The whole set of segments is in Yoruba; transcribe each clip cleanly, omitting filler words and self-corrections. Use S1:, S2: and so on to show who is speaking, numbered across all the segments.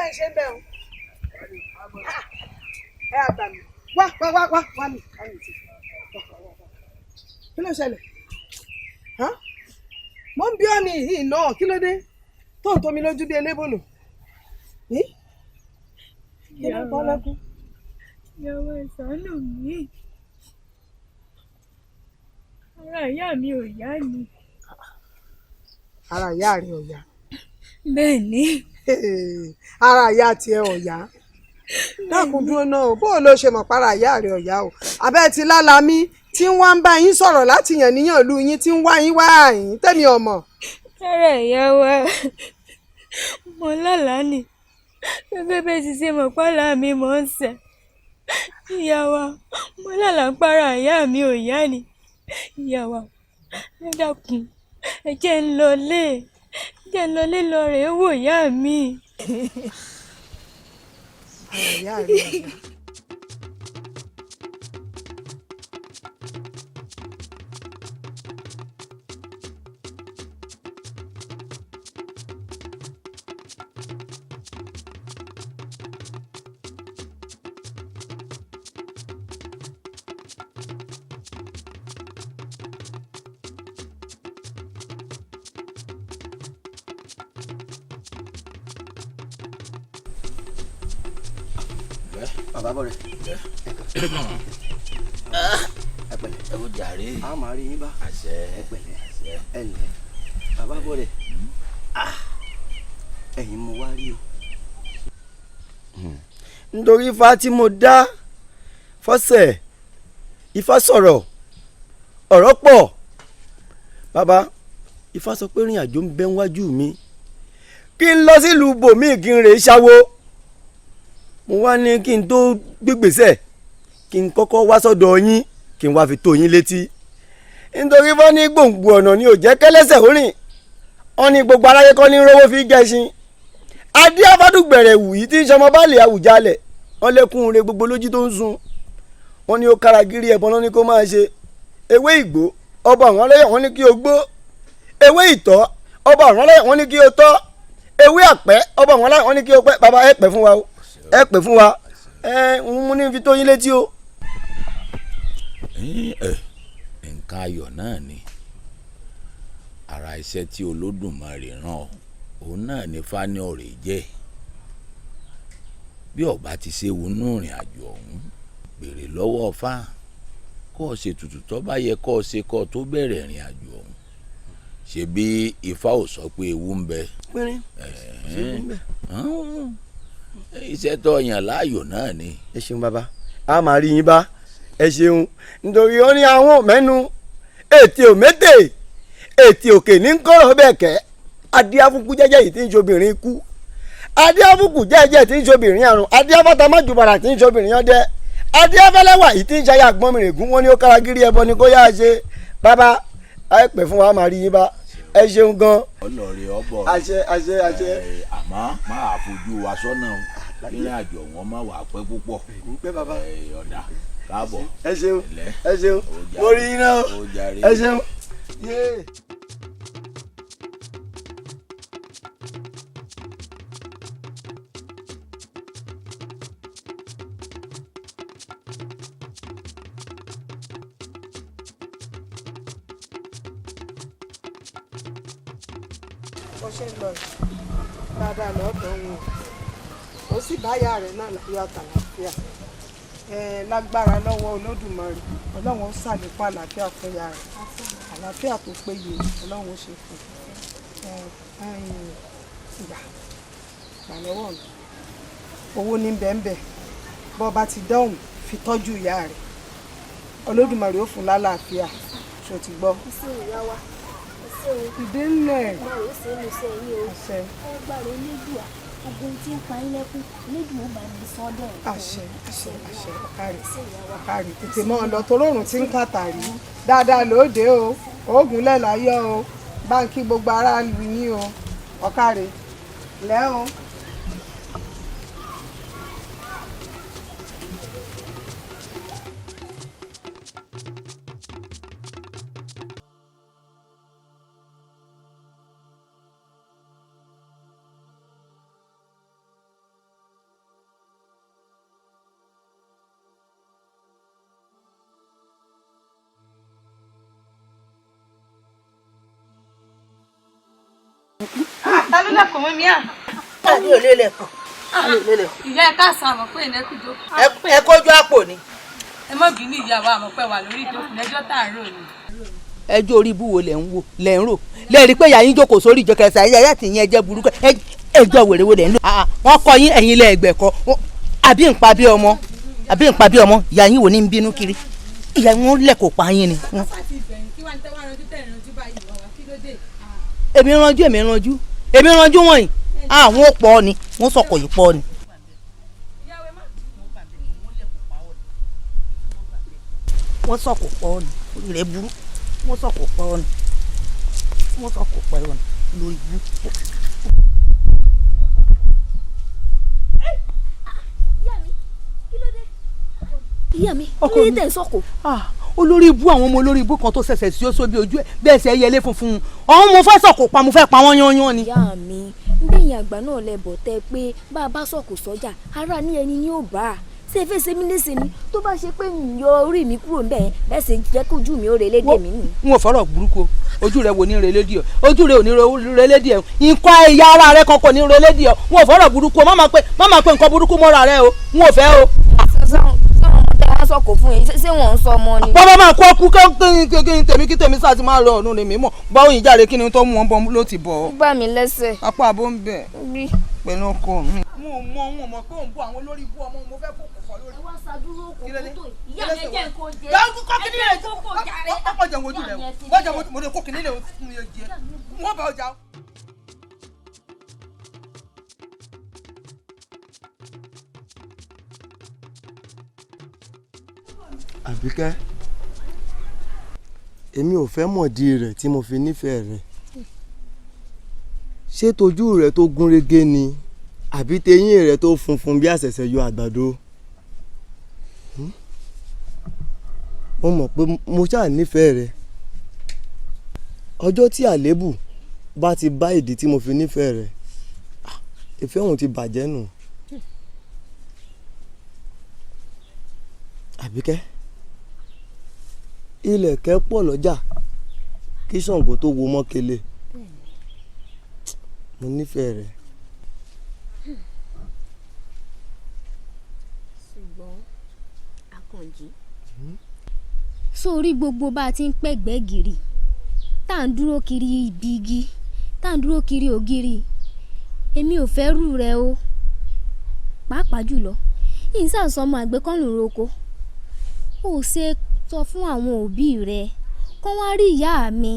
S1: ń ṣe bẹ́ẹ̀ o. Ẹ àgbà mi wá mi kí ló ṣẹlẹ̀ mo ń bí ọ́ ní ìhìn náà kí ló dé tó ń tómi lójú bí elébòlò.
S2: Ìyàwó ìsànù mi ara ìyá mi ò yá ni.
S1: Ara ìyá rẹ ò yá.
S2: Bẹ́ẹ̀ ni.
S1: Ara ìyá tiẹ̀ ò yá. Dákun dúró náà o bó o ló ṣe mọ̀ para ìyá rẹ ò yá o abẹ́ ti lálàmí tí ń wá ń bá yín sọ̀rọ̀ láti yàn níyàn lu yín tí ń wá yín wá àyín tẹ́mi ọmọ.
S2: Ara ìyá wa mo lálàá ni gẹ́gẹ́ bẹ́ẹ̀ sì ṣe mọ̀ pálá mi mọ̀ ń sẹ̀. Ìyá wa mo lálàá ń para ìyá mi ò yá ni. Ìyá wa ẹ dákun ẹ jẹ́ ń lọlé lọ rèé wò ìyá mi.
S1: Ara ìyá rẹ ò yá.
S3: Bàbá bọ̀ rẹ̀. Ẹ pẹ̀lẹ́.
S4: Ẹ wo jàre.
S3: A máa rí yín bá.
S4: Àṣẹ.
S3: Ẹ pẹ̀lẹ́. Àṣẹ. Ẹ ǹlẹ́. Bàbá bọ̀ rẹ̀. Ẹ̀yin mo wá rí o. Nítorí ifá tí mo dá fọ́sẹ̀ ifá sọ̀rọ̀ ọ̀rọ̀ pọ̀. Bàbá ifá sọ pé ìrìn àjò ń bẹ níwájú mi kí n lọ sílùú bòmíì kí n rèé ṣáwó. Mo wá ní kí n tó gbégbèsè kí n kọ́kọ́ wá sọ́dọ̀ yín kí n wá fi tó yín létí nítorí wọ́n ní gbòǹgbò ọ̀nà ni ò jẹ́ kẹ́lẹ́sẹ̀ ó rìn wọ́n ní gbogbo aráyé kọ́ ní rówó fi gẹṣin adé afádùgbẹ̀rẹ̀ wù yìí tí ń sọmọ báàlì àwùjalẹ̀ wọ́n lẹ́kùn re gbogbo lójú tó ń sun wọ́n ní ó karagírí ẹ̀bọn náà ní kó máa ṣe ewé ìgbó ọba àwọn ọlẹ́yẹ̀ wọ́n ní kí o gbó ewé ìtọ́ ọba àwọn ọlẹ́yẹ̀ wọ́n ní kí o tọ́ ewé àpẹ́ ọba àwọn ọlẹ́yẹ̀ wọ́n ní kí o pẹ́ bàbá ẹ pẹ́ fún wa o ẹ pè fún wa mo ní fi tó yín létí o.
S4: Nǹkan ayọ̀ náà ni ara iṣẹ́ tí Olódùmarè rán ọ òun náà ní fani ọ̀rẹ́ jẹ́ bí ọba ti ṣe wọnú ìrìn àjò ọ̀hún béèrè lọ́wọ́ Ọfá kó o ṣe tutù tó bá yẹ kó o ṣe kó o tó bẹ̀rẹ̀ ìrìn àjò ọ̀hún ṣe bí Ifá ò sọ pé ewu ń bẹ.
S3: pínrín ṣe ewu ń bẹ.
S4: Iṣẹ́ tó yàn láàyò náà ni.
S3: Ẹ ṣeun bàbá a máa rí yín bá ẹ ṣeun nítorí ó ní àwọn mẹ́nu ètè òmétè ètè òkè ní kọ́rọ̀ bẹ́ẹ̀ kẹ́ adíáfúkú jẹ́jẹ́ yìí tí ń ṣobìnrin kú adíáfúkú jẹ́jẹ́ tí ń ṣobìnrin àrùn adíáfátámájúbàrà tí ń ṣobìnrin ọdẹ adíáfẹ́lẹ́wà yìí tí ń ṣayé àgbọ̀nmìrègún wọn ni ó kárágírí ẹbọ ni kó yá ṣe bàbá ẹ pẹ́ fún wa máa rí yín bá ẹ ṣeun gan.
S4: Ọlọ́rẹ̀ ọbọ̀
S3: àṣẹ àṣẹ àṣẹ.
S4: Àmọ́ máa fojú wa sọ́nà ìrìn àjò wọn máa wà pẹ́ púpọ̀.
S3: pẹ́ bàbá.
S4: Ọ̀dà káàbọ̀.
S3: ẹ ṣeun ẹ ṣeun mo rí iná ẹ ṣeun.
S1: Ọṣẹ lọ dáadáa lọ́dọ̀ wọn ó sì báyà rẹ̀ náà láyọ̀ àtàlàfíà lágbára lọ́wọ́ Olódùmarè Ọlọ́run ó ṣàlékún àlàáfíà fún ya rẹ̀ àlàáfíà tó péye Ọlọ́run ó ṣe fún ìgbà lọ́wọ́ mi owó ní bẹ́ẹ̀nbẹ́ bọ́ bá ti dọ́hùn fi tọ́jú ìyá rẹ̀ Olódùmarè ó fún lálàáfíà ṣó ti gbọ́. Ìdí ńlẹ̀. Àṣẹ.
S5: Ẹgbàá Elédùà ogun tí ń pa yín lẹ́kún Elédùà ó bá mi sọ́dọ̀.
S1: Àṣẹ àṣẹ àṣẹ ọ̀kàrí tètè mọ́ ọ lọ torórùn tí ń kàtàrí dáadáa lóde o oògùn lẹ́láyọ̀ o báńkì gbogbo ara lu yín o ọ̀kàrí lẹ́ o.
S2: ta ló lẹ̀kọ̀ mọ́ mi à.
S6: tàbí ò lè lẹ̀kọ̀.
S2: ìyá ẹ káàsán àmọ́ pé ìnẹ́kù jókòó.
S6: ẹ kójú àpò ni.
S2: ẹ má bínú ìyá wa àmọ́ pé wà lórí ìjókòó lẹ́jọ́ tá à ń rò ni.
S6: ẹjọ́ orí ibú wo lẹ̀ ń rò lẹ́ẹ̀rí pé ìyá yín jókòó sórí ìjọkẹsà ẹ̀yà tí yín ẹjẹ́ burúkú ẹjọ́ wèrè wo lẹ̀ ń lò. wọ́n kọ yín ẹ̀yin lẹ́ẹ̀gbẹ́ kọ àbí npa bí ọmọ ìyá yín wò ní ń bínú kiri ìyá wọn lẹ́kọ̀ọ́ pa yín ni. èmi ranjú wọ̀nyí àwọn ò pọ̀ ni wọ́n sọ̀kọ̀ yìí pọ̀ ni. wọ́n sọ̀kọ̀ pọ̀ ni orí rẹ̀ burú wọ́n sọ̀kọ̀ pọ̀ ni lórí burú.
S5: ìyá mi kí ló dé tẹ̀ sọ̀kò.
S6: olórí ibú àwọn ọmọ olórí ibú kan tó ṣẹ̀ṣẹ̀ sí ó sóbi ojú ẹ̀ bẹ́ẹ̀ ṣe ẹyẹlé funfun ọ̀hún mo fẹ́ sọ̀kò pa mo fẹ́ pa wọ́n yán ni.
S5: ìyá mi bẹ́yìn àgbà náà lẹ bọ̀ tẹ́ pé bá a bá sọ̀kò sọ́jà ara ní ẹni ní ò bá a ṣé fẹ́ ṣe mí léṣe ni tó bá ṣe pé ń yọ orí mi kúrò ńbẹ̀ bẹ́ẹ̀ ṣe jẹ́ kójú mi ó relédè mi nì.
S6: n ò fọ̀rọ̀ burúkú ojú rẹ wo ní relédè ọ ojú rẹ ò ní relédè ọ nǹkan ẹ̀yà ara rẹ kankan ní relédè ọ n ò fọ̀rọ̀ burúkú má máa pé nǹkan burúkú mọ́ra rẹ o n ò fẹ́ o.
S5: wọ́n sọ̀kò fún yín ṣé wọ́n ń sọ ọmọ ni.
S6: bàbá máa kó kú kí tèmi sáà ti máa rọ ọ̀nù ni mímọ́ báwo yìí jáde kí ni tó mú wọn bọ́ ló ti bọ̀ ọ́.
S5: gbà mí lẹ́sẹ̀.
S6: apá àbó ń bẹ̀
S5: bí.
S6: pẹ̀lú ọkọ mi. wọn ò mọ̀ pé òun bú àwọn olórí bú ọmọ mo fẹ́ fòkò kọ lórí.
S5: ẹ wá ṣàdúró kò tó ìyá mi jẹ́ nǹkan jẹ.
S6: ẹ jẹ́ kókó jàre. ọkọ jẹun ojú rẹ wọ́n jẹun mo lè kó kìnìún lè fún mi jẹ wọ́n bá ọjà.
S3: Àbíkẹ́ èmi ò fẹ́ mọ̀dí rẹ̀ tí mo fi nífẹ̀ẹ́ rẹ̀ ṣé tójú rẹ̀ tó gúnrégé ni àbí teyín rẹ̀ tó funfun bí àṣẹ̀ṣẹ̀ yọ àgbàdo mo mọ̀ pé mo ṣáà nífẹ̀ẹ́ rẹ̀ ọjọ́ tí àléébù bá ti bá ìdí tí mo fi nífẹ̀ẹ́ rẹ̀ ìfẹ́ òun ti bàjẹ́ nù. Àbíkẹ́ ilẹ̀kẹ̀ pọ̀ lọ́jà kí Ṣàngó tó wo mọ́kele mo nífẹ̀ẹ́ rẹ̀.
S5: ṣùgbọ́n Àkànjí sórí gbogbo bá a ti ń pẹ́gbẹ́ gírí tá à ń dúró kiri ibi igi tá à ń dúró kiri ògiri èmi ò fẹ́ rú rẹ o pàápàá jùlọ ìsàsọmọ àgbẹ̀kọ́nù roko ó ṣe sọ fún àwọn òbí rẹ kó wá rí ìyá mi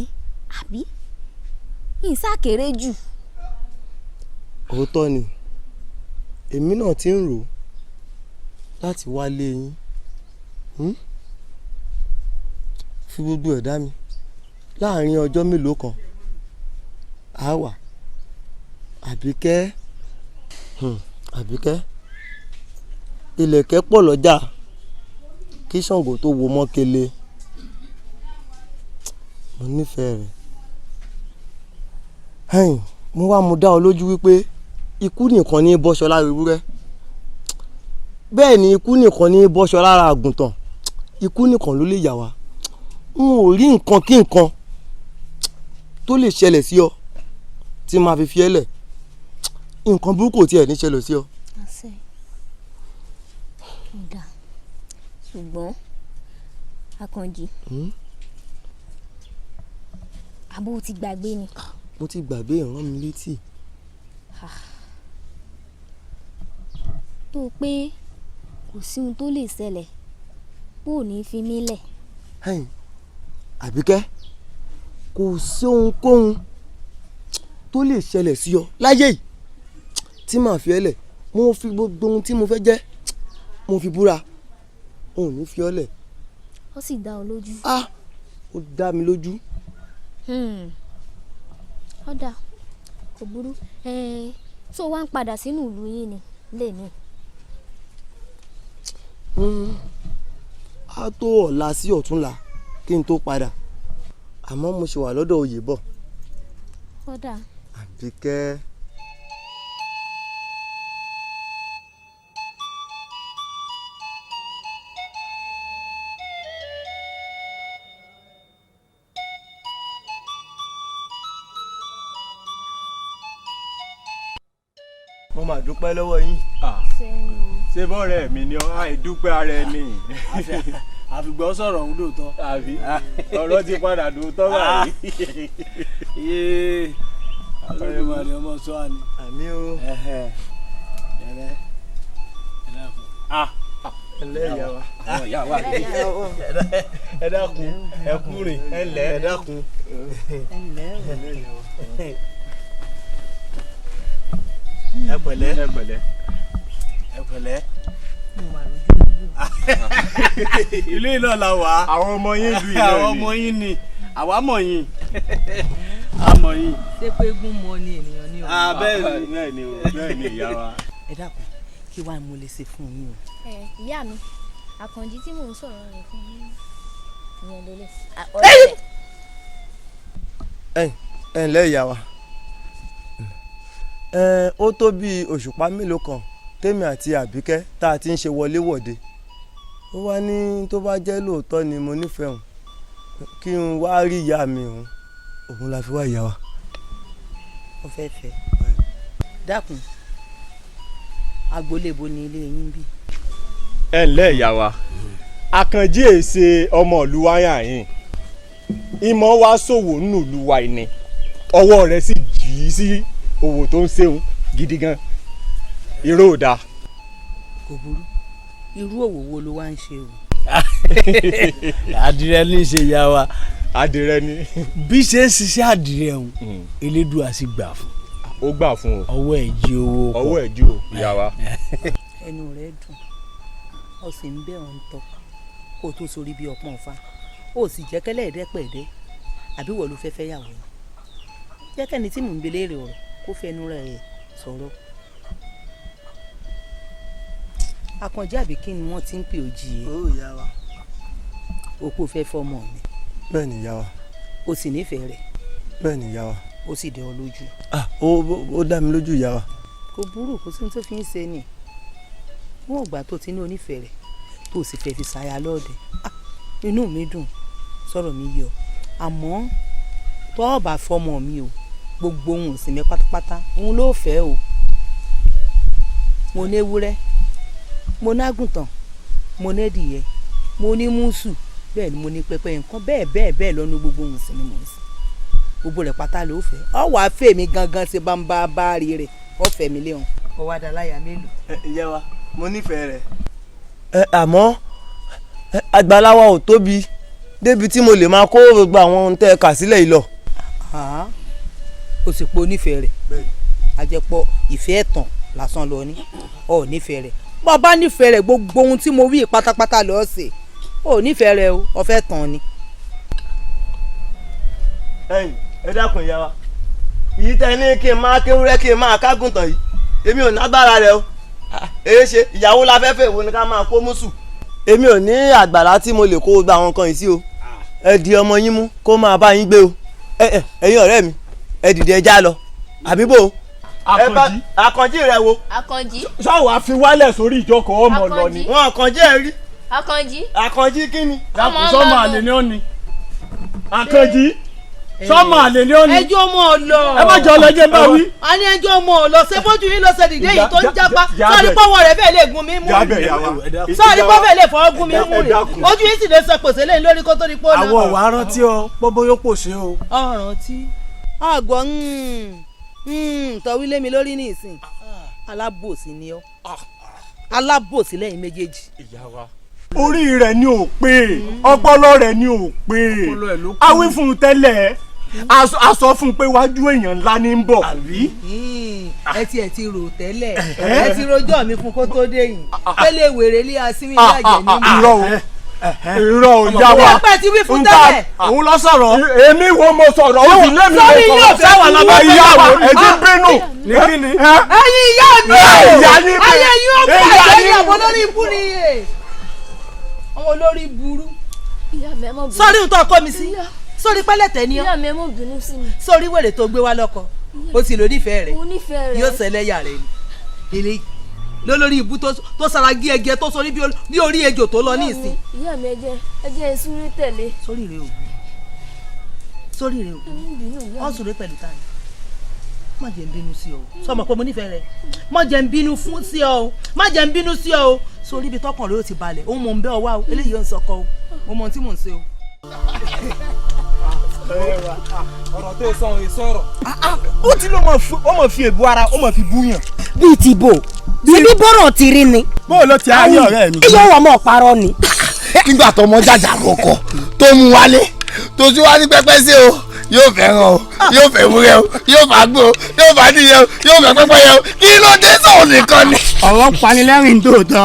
S5: àbí ìsàkéré jù.
S3: òótọ́ ni èmi náà ti ń rò láti wálé yín fi gbogbo ẹ̀dá mi láàrin ọjọ́ mélòó kan á wà. Àbíkẹ́ ilẹ̀kẹ̀ pọ̀ lọ́jà kí Ṣàngó tó wo mọ́kele mo nífẹ̀ẹ́ rẹ̀ mo wá mo dá ọ lójú wípé ikú nìkan ní bọ́ṣọ lára ewúrẹ́ bẹ́ẹ̀ ni ikú nìkan ní bọ́ṣọ lára àgùntàn ikú nìkan ló lè yà wá n ò rí nǹkan kí nǹkan tó lè ṣẹlẹ̀ sí ọ tí máa fi fi ẹ́ lẹ̀ nǹkan burúkú tí ẹ̀ ní ṣẹlẹ̀ sí ọ.
S5: ṣùgbọ́n Àkànjí àbó ti gbàgbé ni.
S3: mo ti gbàgbé ìrán mi létí.
S5: tó pé kò sí ohun tó lè ṣẹlẹ̀ bó ò ní fi mí lẹ̀.
S3: Àbíkẹ́ kò sí ohunkóhun tó lè ṣẹlẹ̀ sí ọ láyé yìí tí màá fi ẹ́ lẹ̀ mo fi gbogbo ohun tí mo fẹ́ jẹ́ mo fi búra ò ní fi ọ́ lẹ̀.
S5: ó sì dá ọ lójú.
S3: ó dá mi lójú.
S5: ọ̀dà kò burú tó wá ń padà sínú ìlú yìí ni lẹ́nu.
S3: á tó ọ̀la sí ọ̀túnla kí n tó padà àmọ́ mo ṣe wà lọ́dọ̀ oyè bọ̀.
S5: ọ̀dà.
S3: Àbíkẹ́. mo máa dúpẹ́ lọ́wọ́ yín.
S7: ṣé bọ́ọ̀rẹ́ mi ni àìdúpẹ́ ara ẹni.
S8: àfìgbọ́ sọ̀rọ̀ ń dòótọ́.
S7: àbí ọ̀rọ̀ ti padà dòótọ́ báyìí.
S8: yéé olódùmarè ọmọ sọ àní.
S3: àmì o. ẹlẹ́ ìyá wa. ẹ dákun ẹ kú rìn ẹ dákun. ẹ pẹ̀lẹ́
S7: ẹ pẹ̀lẹ́
S8: ẹ pẹ̀lẹ́.
S7: ilé náà la wà. àwọn ọmọ yín lu ìlú
S8: àwọn ọmọ yín ni àwa mọ̀ yín a mọ̀ yín.
S6: ṣé pé eégún mọ ni ènìyàn ni o.
S7: bẹ́ẹ̀ ni o bẹ́ẹ̀ ni ìyá wa.
S6: ẹ dákun kí wàá mo lè ṣe fún yín o.
S5: ìyá mi àkànjí tí mò ń sọ̀rọ̀ rẹ̀ fún yín ìyẹn lélẹ̀.
S3: ẹ ǹlẹ́ ìyá wa. ó tó bí òṣùpá mélòó kan tèmi àti àbíkẹ́ tá a ti ń ṣe wọléwọ̀de ó wá ní tó bá jẹ́ lóòótọ́ ni mo nífẹ̀ẹ́ òun kí n wá rí ìyá mi òun la fi wá ìyá wa.
S6: ó fẹ́ fẹ́ dákun agboolebo ni ilé yín bí.
S7: ẹ ǹlẹ́ ìyá wa àkànjí èsè ọmọ ìlú wáyà yín ìmọ̀ wa ṣòwò nínú ìlú wa ìní ọwọ́ rẹ̀ sì jì í sí òwò tó ń ṣeun gidi gan irú ò dáa.
S6: kò burú irú òwò wo ló wá ń ṣe o.
S8: àdìrẹ ní í ṣe ìyá wa.
S7: àdìrẹ ni.
S8: bí ṣe ń ṣiṣẹ́ àdìrẹ ọ̀hún elédùà sì gbà fún.
S7: ó gbà fún o.
S8: ọwọ́ ẹ̀ jí owó kọ.
S7: ọwọ́ ẹ̀ jí o ìyá wa.
S6: ẹnu rẹ̀ dùn ó sì ń bẹ̀ ọ́n tọ́ kó o tó sórí bí ọpọ́n fa ó sì jẹ́ kẹ́lẹ́ ẹ̀dẹ́pẹ̀ẹ́dẹ́ àbí wọ́n ló fẹ́ fẹ́ yàwó ni jẹ́ kẹ́ni tí mò ń gbélé rẹ̀ ọ̀rọ̀ kó fẹnu rẹ̀ sọ̀rọ̀. Àkànjí àbí kí ni wọ́n ti ń pè ó jí e.
S3: ó ìyá wa.
S6: òkú fẹ́ fọmọ mi.
S3: bẹ́ẹ̀ ni ìyá wa.
S6: o sì nífẹ̀ẹ́ rẹ̀.
S3: bẹ́ẹ̀ ni ìyá wa.
S6: ó sì dẹ ọ lójú.
S3: ó dá mi lójú ìyá wa.
S6: kò burú kò sí ní tó fi ń ṣe ni wọn ò gbà tó ti ní onífẹ̀ẹ́ rẹ̀ tó sì fẹ́ fi ṣàyà lọ́ọ̀dẹ̀ inú mi dùn sọ̀rọ̀ mi yọ àmọ́ tó o bá fọmọ mi o gbogbo ohun òsìn mi pátápátá òun ló fẹ́ o mo ní ewúrẹ́ mo ní àgùntàn mo ní ẹdìyẹ mo ní múùsù bẹ́ẹ̀ ni mo ní pẹpẹ nǹkan bẹ́ẹ̀ lọ́nu gbogbo ohun òsìn ni mo ń sìn gbogbo rẹ̀ pátá ló fẹ́ ọ wàá fẹ́ mi gangan ṣe bá ń bá bá rí rẹ̀ ọ fẹ́ mi léhùn ọ wá dá láyà mélòó.
S3: ìyá wa mo nífẹ̀ẹ́ rẹ̀. àmọ́ àgbàláwa ò tóbi débi tí mo lè máa kó gbogbo àwọn ohun tẹ́ ẹ kà sílẹ̀ yìí lọ.
S6: o sì pọ̀ onífẹ̀ẹ́ rẹ̀ àjẹpọ̀ ìfẹ́ ẹ̀tàn lásán lọ ní ọ nífẹ̀ẹ́ rẹ̀ bọ́ bá nífẹ̀ẹ́ rẹ̀ gbogbo ohun tí mo wí pátápátá lọ́ọ́ sè ọ nífẹ̀ẹ́ rẹ̀ o ọ fẹ́ tàn ni.
S3: ẹ dákun ìyá wa èyí tẹ́ ní kí n máa kéwúrẹ́ kí n máa kágùntàn yìí èmi ò nágbára rẹ̀ o èyí ṣe ìyàwó la fẹ́fẹ́ ìwo ni ká máa kó mùsù èmi ò ní àgbàlá tí mo lè kó gba àwọn nǹkan yìí sí o ẹ di ọmọ yín mú kó máa bá yín gbé o ẹ̀yin ọ̀rẹ́ mi ẹ dìde ẹ já lọ àbí bò. Àkànjí rẹ wo.
S5: Àkànjí.
S7: ṣáà fi wálẹ̀ sórí ìjókòó ọmọ lọ ni.
S3: wọn Àkànjí ẹ rí.
S5: Àkànjí
S3: kí ni.
S7: dàpọ̀ sọ́mọ àlè ni ó ní. Àkànjí sọ́mọ àlè ni ó ní.
S6: ẹjọ́ ọmọ ọ̀lọ́.
S7: ẹ má jọ ọlọ́jẹ́ bá wí.
S6: a ní ẹjọ́ ọmọ ọ̀lọ́ ṣe bójú yín lọ ṣe dìde yìí tó ń jápa sọ́ọ́ni pọ́wọ́ rẹ̀ fẹ́ẹ́ lè gun mi mú. sọ́ọ́ni pọ́wọ́ fẹ́ẹ́ lè fọwọ́ gun mi mú rè ojú yín sì lè sọ pèsè lẹ́yìn lórí kó tó di pọ́nà.
S8: àwọn ọ̀wá rántí ọ pọ́bọ́ yóò pòṣe o.
S6: ọ̀rántí àgọ́ tọ́wí lé mi lórí ní ìsìn alábòsí ni ọ́ alábòsí lẹ́yìn méjèèjì.
S7: orí rẹ̀ ni ò pé ọpọlọ rẹ̀ ni ò pé awí fún un tẹ́lẹ̀ a sọ fún un pé wájú èèyàn ńlá ní ń bọ̀.
S6: ẹ ti rò tẹ́lẹ̀ ẹ ti rojọ́ mi fún kó tó dé yìí tẹ́lẹ̀ wèrè lé asínmi ìyàjẹ́ nínú.
S7: irọ́ ò já wa
S6: nǹkan ti wí fún tẹ́lẹ̀.
S7: òun lọ sọ̀rọ̀. èmi wo mo sọ̀rọ̀ ó sì lé mi lọ sọ̀rọ̀. sọ́ni yóò fẹ́ wà lábẹ́ ìyá wa ẹ̀dí bínú. ní kí ni.
S6: ẹ̀yin ìyá mi ayé yóò fẹ́ ẹ̀yìn àwọn olórí ibú ni àwọn olórí burú. sọ́rí ń tọ́ ọkọ mi sí sórí pẹ́lẹ́tẹ̀ ni ọ́.
S5: ìyá mi ẹ mọ̀ bínú sí mi.
S6: sórí wèrè tó gbé wá lọ́kọ ó sì lò nífẹ̀ẹ́ rẹ̀ yóò ṣẹlẹ́yà rẹ̀ ni ilé lólórí ibú tó sara gí ẹgẹ tó sọ bí orí ejò tó lọ ní ìsìn.
S5: ìyá mi ẹjẹ ìsúrí tẹ̀lé.
S6: sórí rẹ̀ ògùn ọ sùré pẹ̀lú tani má jẹ́ ń bínú sí ọ sọmọ pé mo nífẹ̀ẹ́ rẹ má jẹ́ ń bínú fún sí ọ má jẹ́ ń bínú sí ọ sórí ibi tọkàn rẹ ó ti balẹ̀ òun mò ń bẹ́ ọ wá o eléyìí ò ń sọkọ o mo mọ ohun tí mò ń ṣe o.
S7: ọ̀rọ̀ tó sọ òun sọ̀rọ̀. ó ti ló mọ̀ fi èbú ara ó mọ̀ fi búyàn.
S9: bíi ti bò síbí bọ́rọ̀ ti rí ni.
S3: bó ló ti ayé ọ̀rẹ́ mi.
S9: iye wà mọ̀ parọ́ ni.
S3: nígbà tó mọ jàjà kọ̀ọ̀kan tó mú wálé tó sì wá ní pẹ́pẹ́ sí o yóò fẹ́ràn o yóò fẹ́ wúrẹ́ o yóò fà gbó o yóò fà díyẹ o yóò fẹ́ pẹ́pẹ́yẹ o kí ló dé sọ̀rọ̀ nìkan ni.
S10: ọ̀rọ̀ panilẹ́rìn tòótọ́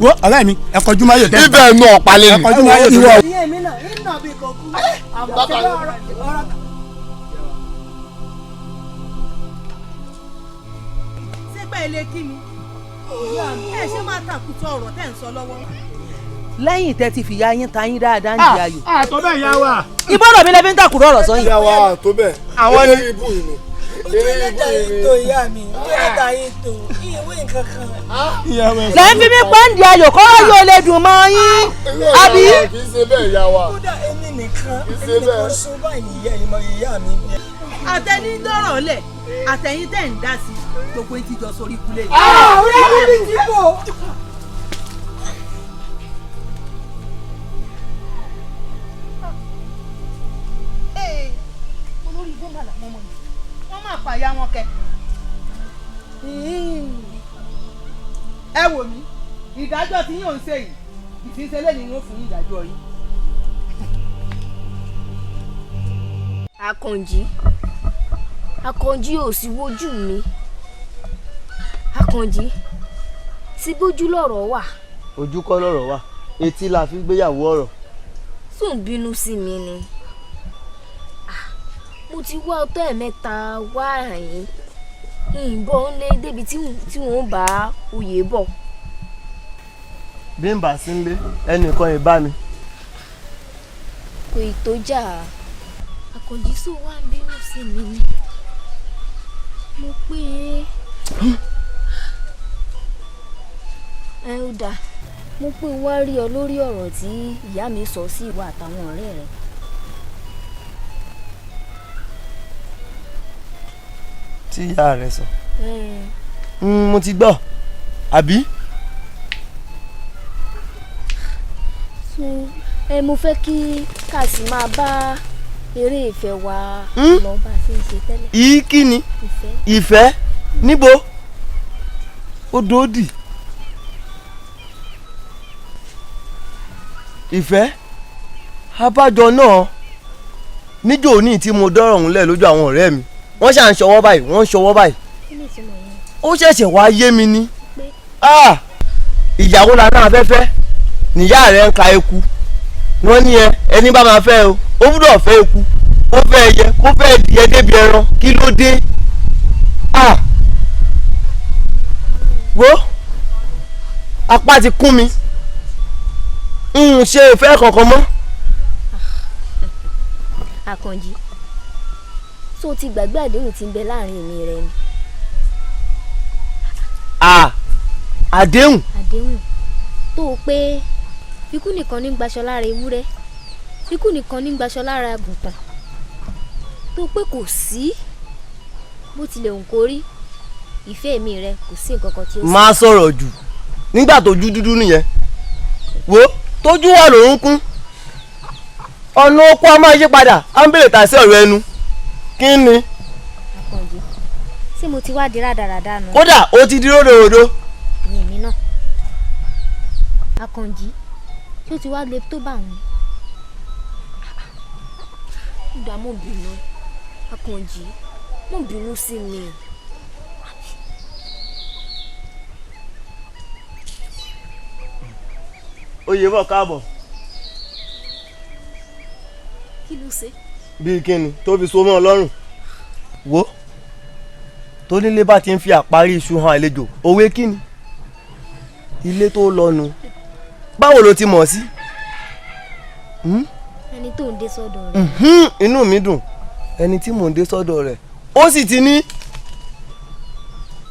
S10: wo ọ̀rẹ́ mi ẹ kọjú máa yọ̀ tẹ́.
S3: ibẹ̀ nù ọ̀pálẹ̀ mi.
S10: ẹ kọjú máa yọ̀ tẹ́.
S1: ìyẹn mi náà iná bí kò kú àbọ̀tẹ́ ọ̀rọ̀.
S6: ṣé pé ilé kí mi ẹ ṣe máa tàkùtọ̀ ọ̀rọ̀ tẹ́ ń sọ lọ́wọ́. lẹ́yìn tẹ́ ti fìyà yín ta yín dáadáa ń di ayò.
S10: àtọ́ bẹ́ẹ̀ yá wa.
S6: ìbọ̀dọ̀ mi lè fi ń tàkùrọ̀ ọ̀rọ̀ sọ yìí.
S3: ìyá wa tó bẹ́ẹ̀ àwọn ní ibù yìí ni.
S1: ìlẹ́jà yìí tó ìyá mi ìlẹ́jà yìí tó ìwé nǹkan kan.
S6: lẹ́yìn fi mí pẹ́ ń di ayò kọ́rọ́ yóò lè dùn mọ́ yín. àbí.
S3: kì í ṣe bẹ́ẹ̀ yá wa.
S1: kódà èmi nìkan sún báyìí ìyá mi.
S6: àtẹni dọ̀rọ̀ lẹ̀ àtẹ̀yìn tẹ̀ ń dá sí gbogbo etí jọ sórí kulẹ̀ yìí.
S1: ọ̀rẹ́ mi ní dìbò.
S6: olórí igbó mà làwọn ọmọ yìí wọ́n máa pààyà wọn kẹ. ẹ wò mí ìdájọ́ tí yóò ń ṣe yìí ìfínsẹ́lẹ̀ ni wọ́n fún yín ìdájọ́ yín.
S5: Àkànjí ò sí wojú mi. Àkànjí sí bójú lọ̀rọ̀ wà.
S3: ojú kọ́ lọ́rọ̀ wà etí la fi gbéyàwó ọ̀rọ̀.
S5: Tún bínú sí mi ni. Mo ti wá ọtọ́ ẹ̀mẹ́ta wá àyín ìbọn ń lé débi tí wọ́n bá oyè bọ̀.
S3: bí n bá sí ń lé ẹnìkan ì bá mi.
S5: Kò ì tó jà. Àkànjí sọ wá ń bínú sí mi ni. Mo pé ẹ ó dáa. Mo pé wá rí ọ lórí ọ̀rọ̀ tí ìyá mi sọ sí ìwà àtàwọn ọ̀rẹ́ rẹ̀.
S3: tí ìyá rẹ sọ. mo ti gbọ́ àbí.
S5: Mo fẹ́ kí kàsí máa bá eré ìfẹ́ wa lọ bá a ṣe ń ṣe tẹ́lẹ̀.
S3: yìí kí ni ìfẹ́ níbo ó dòódì ìfẹ́ abájọ náà níjọ́ ní tí mo dọ́rọ̀ ọ̀hún lẹ̀ lójú àwọn ọ̀rẹ́ mi wọ́n ṣà ń ṣọwọ́ báyìí wọ́n ń ṣọwọ́ báyìí ó ṣẹ̀ṣẹ̀ wá yé mi ní ìyàwó la náà afẹ́fẹ́ níyà rẹ̀ ń ka eku wọ́n ní ẹni bá máa fẹ́ o ó gbúdọ̀ fẹ́ eku kó fẹ́ ẹyẹ kó fẹ́ ẹdìyẹ débi ẹran kí ló dé wo apá ti kún mi ṣe ìfẹ́ kankan mọ́.
S5: Àkànjí so ti gbàgbé àdéhùn tí ń bẹ láàrin èmi rẹ ni.
S3: àdéhùn.
S5: àdéhùn tó o pé ikú nìkan ní gbaṣọ lára ewúrẹ́ ikú nìkan ní gbaṣọ lára àgùntàn tó o pé kò sí bó tilẹ̀ òun kò rí ìfẹ́ mi rẹ kò sí nǹkan kan tí ó sì.
S3: máa sọ̀rọ̀ jù nígbà tójú dúdú nìyẹn wo tójú wà lòún kún ọ̀nà okó a máa yí padà á ń bèrè tà sí ọ̀rọ̀ ẹnu kí ni.
S5: Àkànjí ṣé mo ti wá di rádaràda nù.
S3: kódà ó ti di ródòdó.
S5: ní èmi náà Àkànjí ṣé o ti wá lè tó bá wọn. ìgbà mo bínú Àkànjí mo bínú sí mi.
S3: oyè bọ̀ káàbọ̀.
S5: kí ló ṣe.
S3: bíi kíni tó fi so mọ́ ọ lọ́rùn wo tó nílé bá ti ń fi àparí iṣu hàn àlejò òwe kíni ilé tó lọ́nu báwo ló ti mọ̀ sí.
S5: ẹni tó ń dé sọ́dọ̀ rẹ̀.
S3: inú mi dùn ẹni tí mò ń dé sọ́dọ̀ rẹ̀ ó sì ti ní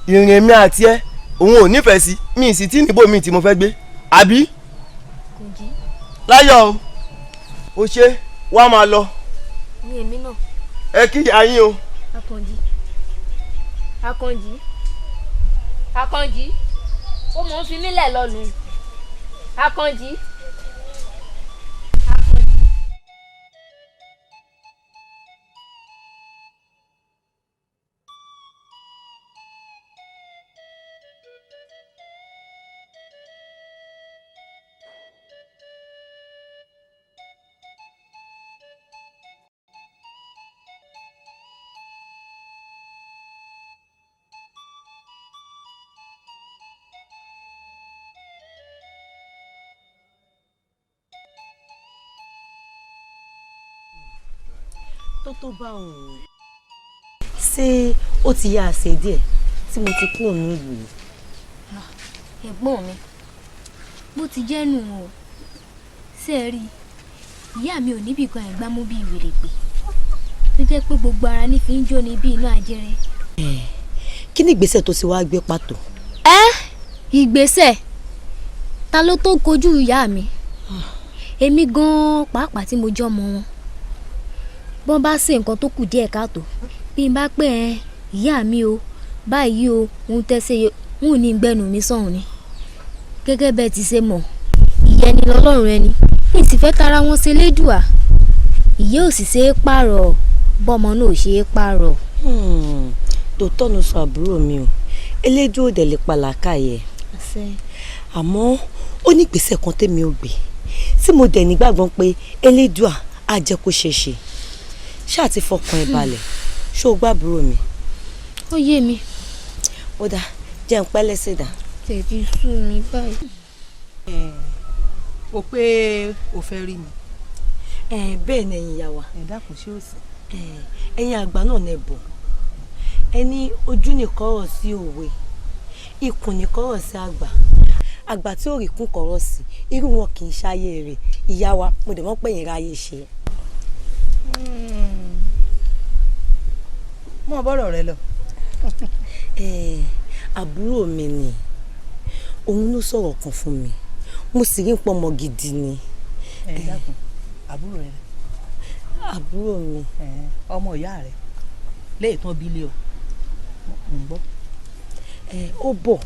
S3: ìrìn èmi àti ẹ òun ò nífẹ̀ẹ́ sí mi sì tí níbo mi tí mo fẹ́ gbé àbí. láyọ̀ o ṣe wá máa lọ.
S5: ní èmi náà.
S3: ẹ kí ìyá yín o.
S5: Àkànjí Akànjí ó mọ̀ ń fi mílẹ̀ lọ́nu. Akànjí.
S9: tó bá òun ṣé ó ti yá àṣẹ díẹ̀ tí mo ti kú òun ìlú yìí.
S5: Ẹ̀gbọ́n mi bó ti jẹ́ nù o ṣé ẹ rí ìyá mi ò níbì kan ẹ̀gbámú bíi wèrèpè tó jẹ́ pé gbogbo ara ní fi ń jó ni bí iná ajẹrẹ.
S9: Kí ni ìgbésẹ̀ tó ti wá gbé pàtó?
S5: Ìgbésẹ̀ ta ló tó kojú ìyá mi èmi gan-an pàápàá tí mo jọ́ mọ́ wọn bọ́n bá ṣe nǹkan tó kù díẹ̀ káàtó bí n bá pè ẹ́ ìyá mi o báyìí o òun tẹ́sẹ̀ ń ní gbẹ́nu mi sọ̀hún ni gẹ́gẹ́ bẹ́ẹ̀ ti ṣe mọ̀ ìyẹn ni lọ́lọ́run ẹni ní ìsìfẹ́ tara wọn ṣe lédùá ìyẹ́ ò sì ṣe é pààrọ̀ bọ́mọ náà ò ṣe é pààrọ̀.
S9: Tòótọ́ ló sọ àbúrò mi o elédùn ò dẹ̀ lè pa làákàyè àmọ́ ó ní ìgbésẹ̀ kan tèmi ò gbé tí mo dẹ̀ nígbàgbọ́ pé elédùá á jẹ́ kó ṣe ṣe ṣáà ti fọkàn ẹ̀ balẹ̀ ṣó o gbàbúrò mi.
S5: Ó yé mi.
S9: Ó dáa jẹ́ ń pẹ́ lẹ́sẹ̀ dà.
S5: tẹ̀bí sú mi báyìí.
S6: o pé o fẹ́ rí mi.
S9: Bẹ́ẹ̀ ni ẹ̀yin ìyá wa.
S6: Dákun ṣé o sì.
S9: Ẹ̀yin àgbà náà nẹ bọ̀ ẹni ojú ní kọ́rọ̀ sí òwe ikùn ní kọ́rọ̀ sí àgbà tí ò rí kún kọ́rọ̀ sí irú wọn kì í ṣáyé rẹ̀ ìyá wa mo dẹ̀ mọ́ pé yẹn ráyè ṣe.
S6: mọ bọ́rọ̀ rẹ lọ.
S9: Àbúrò mi ni òun ló sọ̀rọ̀ kan fún mi mo sì rí pọmọ gidi ni.
S6: Dákun àbúrò rẹ.
S9: Àbúrò mi.
S6: Ọmọ ìyá rẹ léètàn bílé o ń gbọ́.
S9: Ó bọ̀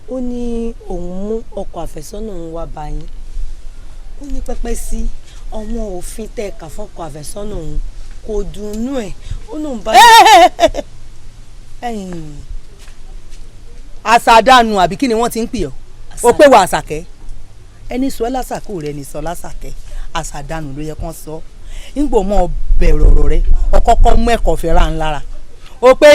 S9: ó ní òun mú ọkọ àfẹ́sọ́nà òun wá bá yín ó ní pẹ́pẹ́ sí àwọn òfin tẹ́ ẹ̀ka fọ́kọ àfẹ́sọ́nà òun kò dùnnú ẹ̀ ó lóun bá.
S6: àṣàdànù àbí kí ni wọ́n ti ń pè ọ́ ó pé wà àṣàkẹ́ ẹni sọ lásàkó rẹ ní sọ lásàkẹ́ àṣàdànù ló yẹ kán sọ nígbò mọ́ bẹ̀rẹ̀ ọ̀rọ̀ rẹ ọkọ́kọ́ mú ẹ̀kọ́ fẹ́ ra ń lára ó pé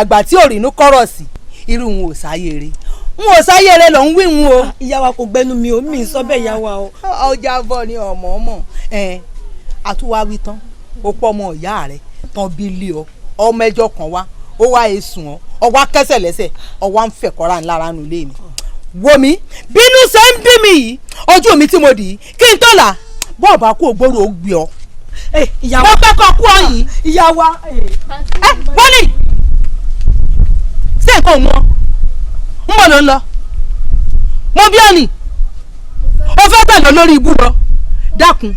S6: àgbà tí ò rínú kọ́rọ̀ sí irú wọn ò sáyé rẹ n ò sáyé rẹ lọ ń wí wọn o.
S9: Ìyá wa kò gbẹnu mi ò mí sọ bẹ́ẹ̀ ìyá wa o.
S6: ọjà bọ̀ ni ọmọ àtúwáwí tán ó pọ̀ ọmọ ìyá rẹ̀ tán bí lé ọ ọmọ ẹjọ́ kan wá ó wá èsùn ọ ọwọ́ kẹsẹ̀ lẹ́sẹ̀ ọwọ́ à ń fẹ̀kọ́ra ńlára nù lé mi. wo mi bínú ṣe ń bí mi yìí ojú mi tí mo dì í kí n tó là bọ́ọ̀ bá kú ògbóró ó gbé ọ.
S9: ìyá wa
S6: mo fẹ́ kọ́ kú ọ yìí.
S9: ìyá wa.
S6: bọ́lì ṣé nǹkan mọ́ ń bọ̀ ló ń lọ mo bí ọ̀nì ó fẹ́ tẹ̀lé lórí ibú lọ dákun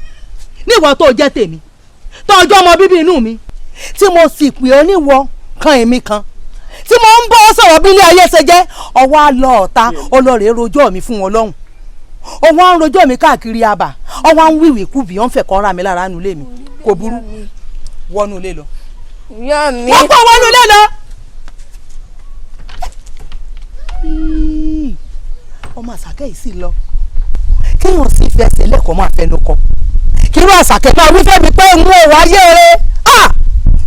S6: níwọ̀n tó jẹ́ tèmi tó ọjọ́ ọmọ bíbí inú mi tí mo sì pè ọ́ níwọ̀ kan èmi kan tí mo ń bọ́ sọ̀rọ̀ bí ilé ayé ṣe jẹ́ ọwọ́ á lọ ọ̀tá ọlọ́rẹ̀ rojọ́ mi fún wọn lọ́hùn ọwọ́ á ń rojọ́ mi káàkiri àbà ọwọ́ á ń wíwì kúbì ọ̀ ń fẹ̀ kọ́ ra mi lára nulẹ̀ mi kò burú wọnú ilé lọ.
S2: ìyá mi.
S6: wọ́n kọ́ wọnú ilé lọ. ọmọ àṣàkẹ́ yìí sì lọ kéèyàn sì fẹsẹ̀ lẹ́kọ̀ọ́ máa fẹnu kọ kí ló àṣàkẹ́ máa wí fẹ́mi pé ń wọ wáyé rẹ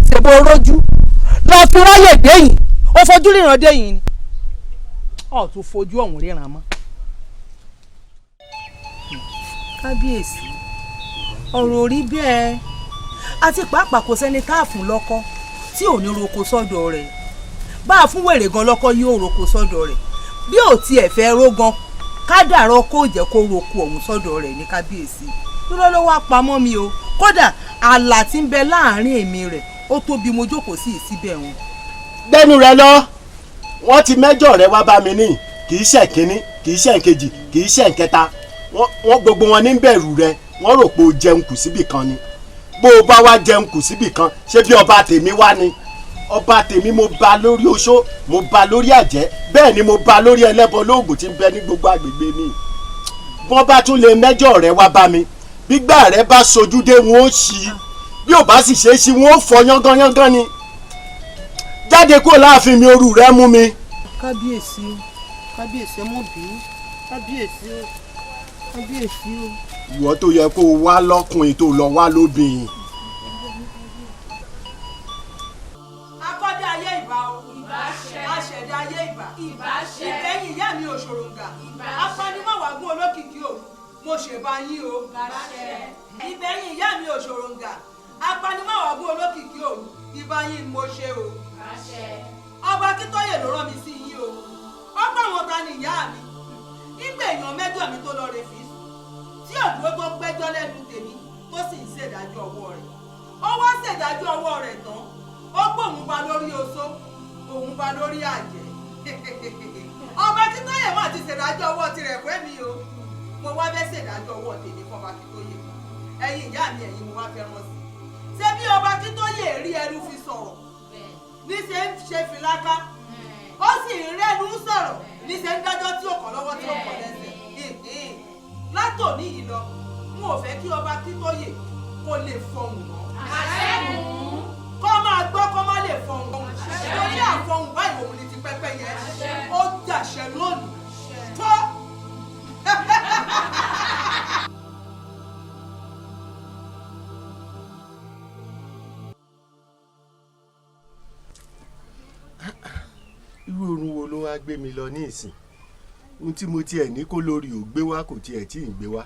S6: ṣèbò rojú lọ fi ráyè déyìn ó fojú ríran déyìn ni ọ̀ tún fojú ọ̀hún ríran mọ́. kábíyèsí ọ̀rọ̀ orí bẹ́ẹ̀ àti pàápàá kò sẹ́ni tá a fún lọ́kọ tí ò ní roko sọ́dọ̀ rẹ̀ bá a fún wèrè gan lọ́kọ yóò roko sọ́dọ̀ rẹ̀ bí ò tiẹ̀ fẹ́ rógan kádàrọ́ kó jẹ́ kó roko ọ̀hún sọ́dọ̀ rẹ̀ ní kábíyèsí dúró ló wá pamọ́ mi o kódà ààlà tí ń bẹ láàrin èmi rẹ̀ ó tó bí mo jókòó sí ìsíbẹ̀ wọn.
S7: gbẹ́nu rẹ lọ wọ́n ti mẹ́jọ rẹ wá bá mi ní kì í ṣe kínní kì í ṣe nkejì kì í ṣe nkẹta wọ́n gbogbo wọn ní bẹ̀rù rẹ wọ́n rò pé o jẹun kù síbì kan ni bó o bá wá jẹun kù síbì kan ṣé bí ọba tèmi wá ni
S11: ọba tèmi mo bá lórí oṣó mo bá lórí àjẹ́ bẹ́ẹ̀ ni mo bá lórí ẹlẹ́bọ lóògùn tí ń bẹ ní gbogbo àgbègbè mi wọ́n bá tún lè mẹ́jọ rẹ wá bá mi gbígbà rẹ bá sojú dé wọn ó ṣí bí ò bá sì ṣe é ṣí wọn ó fọ yángányángán ni jáde kó láàfin mi orú rẹ mú mi.
S6: kábíyèsí o kábíyèsí mọ̀ bí kábíyèsí o kábíyèsí o.
S11: ìwọ tó yẹ kó o wá lọ́kùnrin tó lọ wá lóbìnrin.
S1: akọ́dé ayé ìbà o aṣẹ̀dá ayé ìbà ìbẹ́yìn ìyá mi òṣòròǹgà apanimọ̀wágún olókìkí òru mo ṣèbá yín o ìbẹ́yìn ìyá mi òṣòròǹgà apanimọ̀wágún olókìkí òru ìbá yín mo ṣe o ọba Akíntóyè ló rán mi sí yín o ọgbà wọn ta ni ìyá mi ìgbà èèyàn mẹ́jọ mi tó lọ rè fi tí òdúró tó gbẹ́jọ́ lẹ́nu tèmi tó sì ń ṣèdájọ́ ọwọ́ rẹ̀ ó wá ṣèdájọ́ ọwọ́ rẹ̀ tán ó gbóhùn ba lórí oṣó òun ba lórí àjẹ́ ọba Akíntóyè mà ti ṣèdájọ́ ọwọ́ tirẹ̀ fẹ́ mi o mo wá fẹ́ ṣèdájọ́ ọwọ́ tèmi fọba Akíntóyè ẹ̀yin ìyá mi ẹ̀yin mo wá fẹ́ rán sí ṣé bí ọba Akíntóyè rí ẹnu fi sọ̀rọ̀ níṣẹ́ ń ṣe fìlákà ó sì ń rẹ́nu sọ̀rọ̀ níṣẹ́ ń dájọ́ tí ó kàn lọ́wọ́ tí ó kàn lẹ́sẹ̀ látòní yìí lọ n ò fẹ́ kí ọba Akíntóyè kó lè fọhùn mọ́ kó máa gbọ́ kó má lè fọhùn torí àfọhùn báyìí òun ni ti pẹ́pẹ́ yẹn ó jàṣẹ lónìí tó.
S11: irú oorun wo ló wá gbé mi lọ ní ìsìn ohun tí mo tiẹ̀ ní kó lórí ò gbé wá kò tiẹ̀ tí ì gbé wá.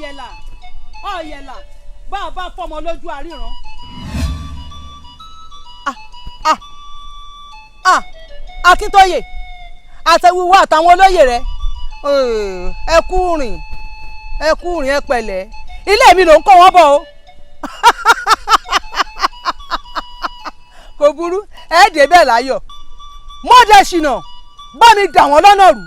S1: yẹlà ọ̀yẹ̀là bá a bá fọmọ lójú àríran.
S6: Akíntóyè àtẹwíwá àtàwọn olóyè rẹ ẹ kú rìn ẹ pẹ̀lẹ́ ilé mi ló ń kọ́ wọ́n bọ̀ o kò burú ẹ dé bẹ́ẹ̀ láyọ̀ mọ́dẹ̀ ṣìnà bá mi dà wọ́n lọ́nà rú.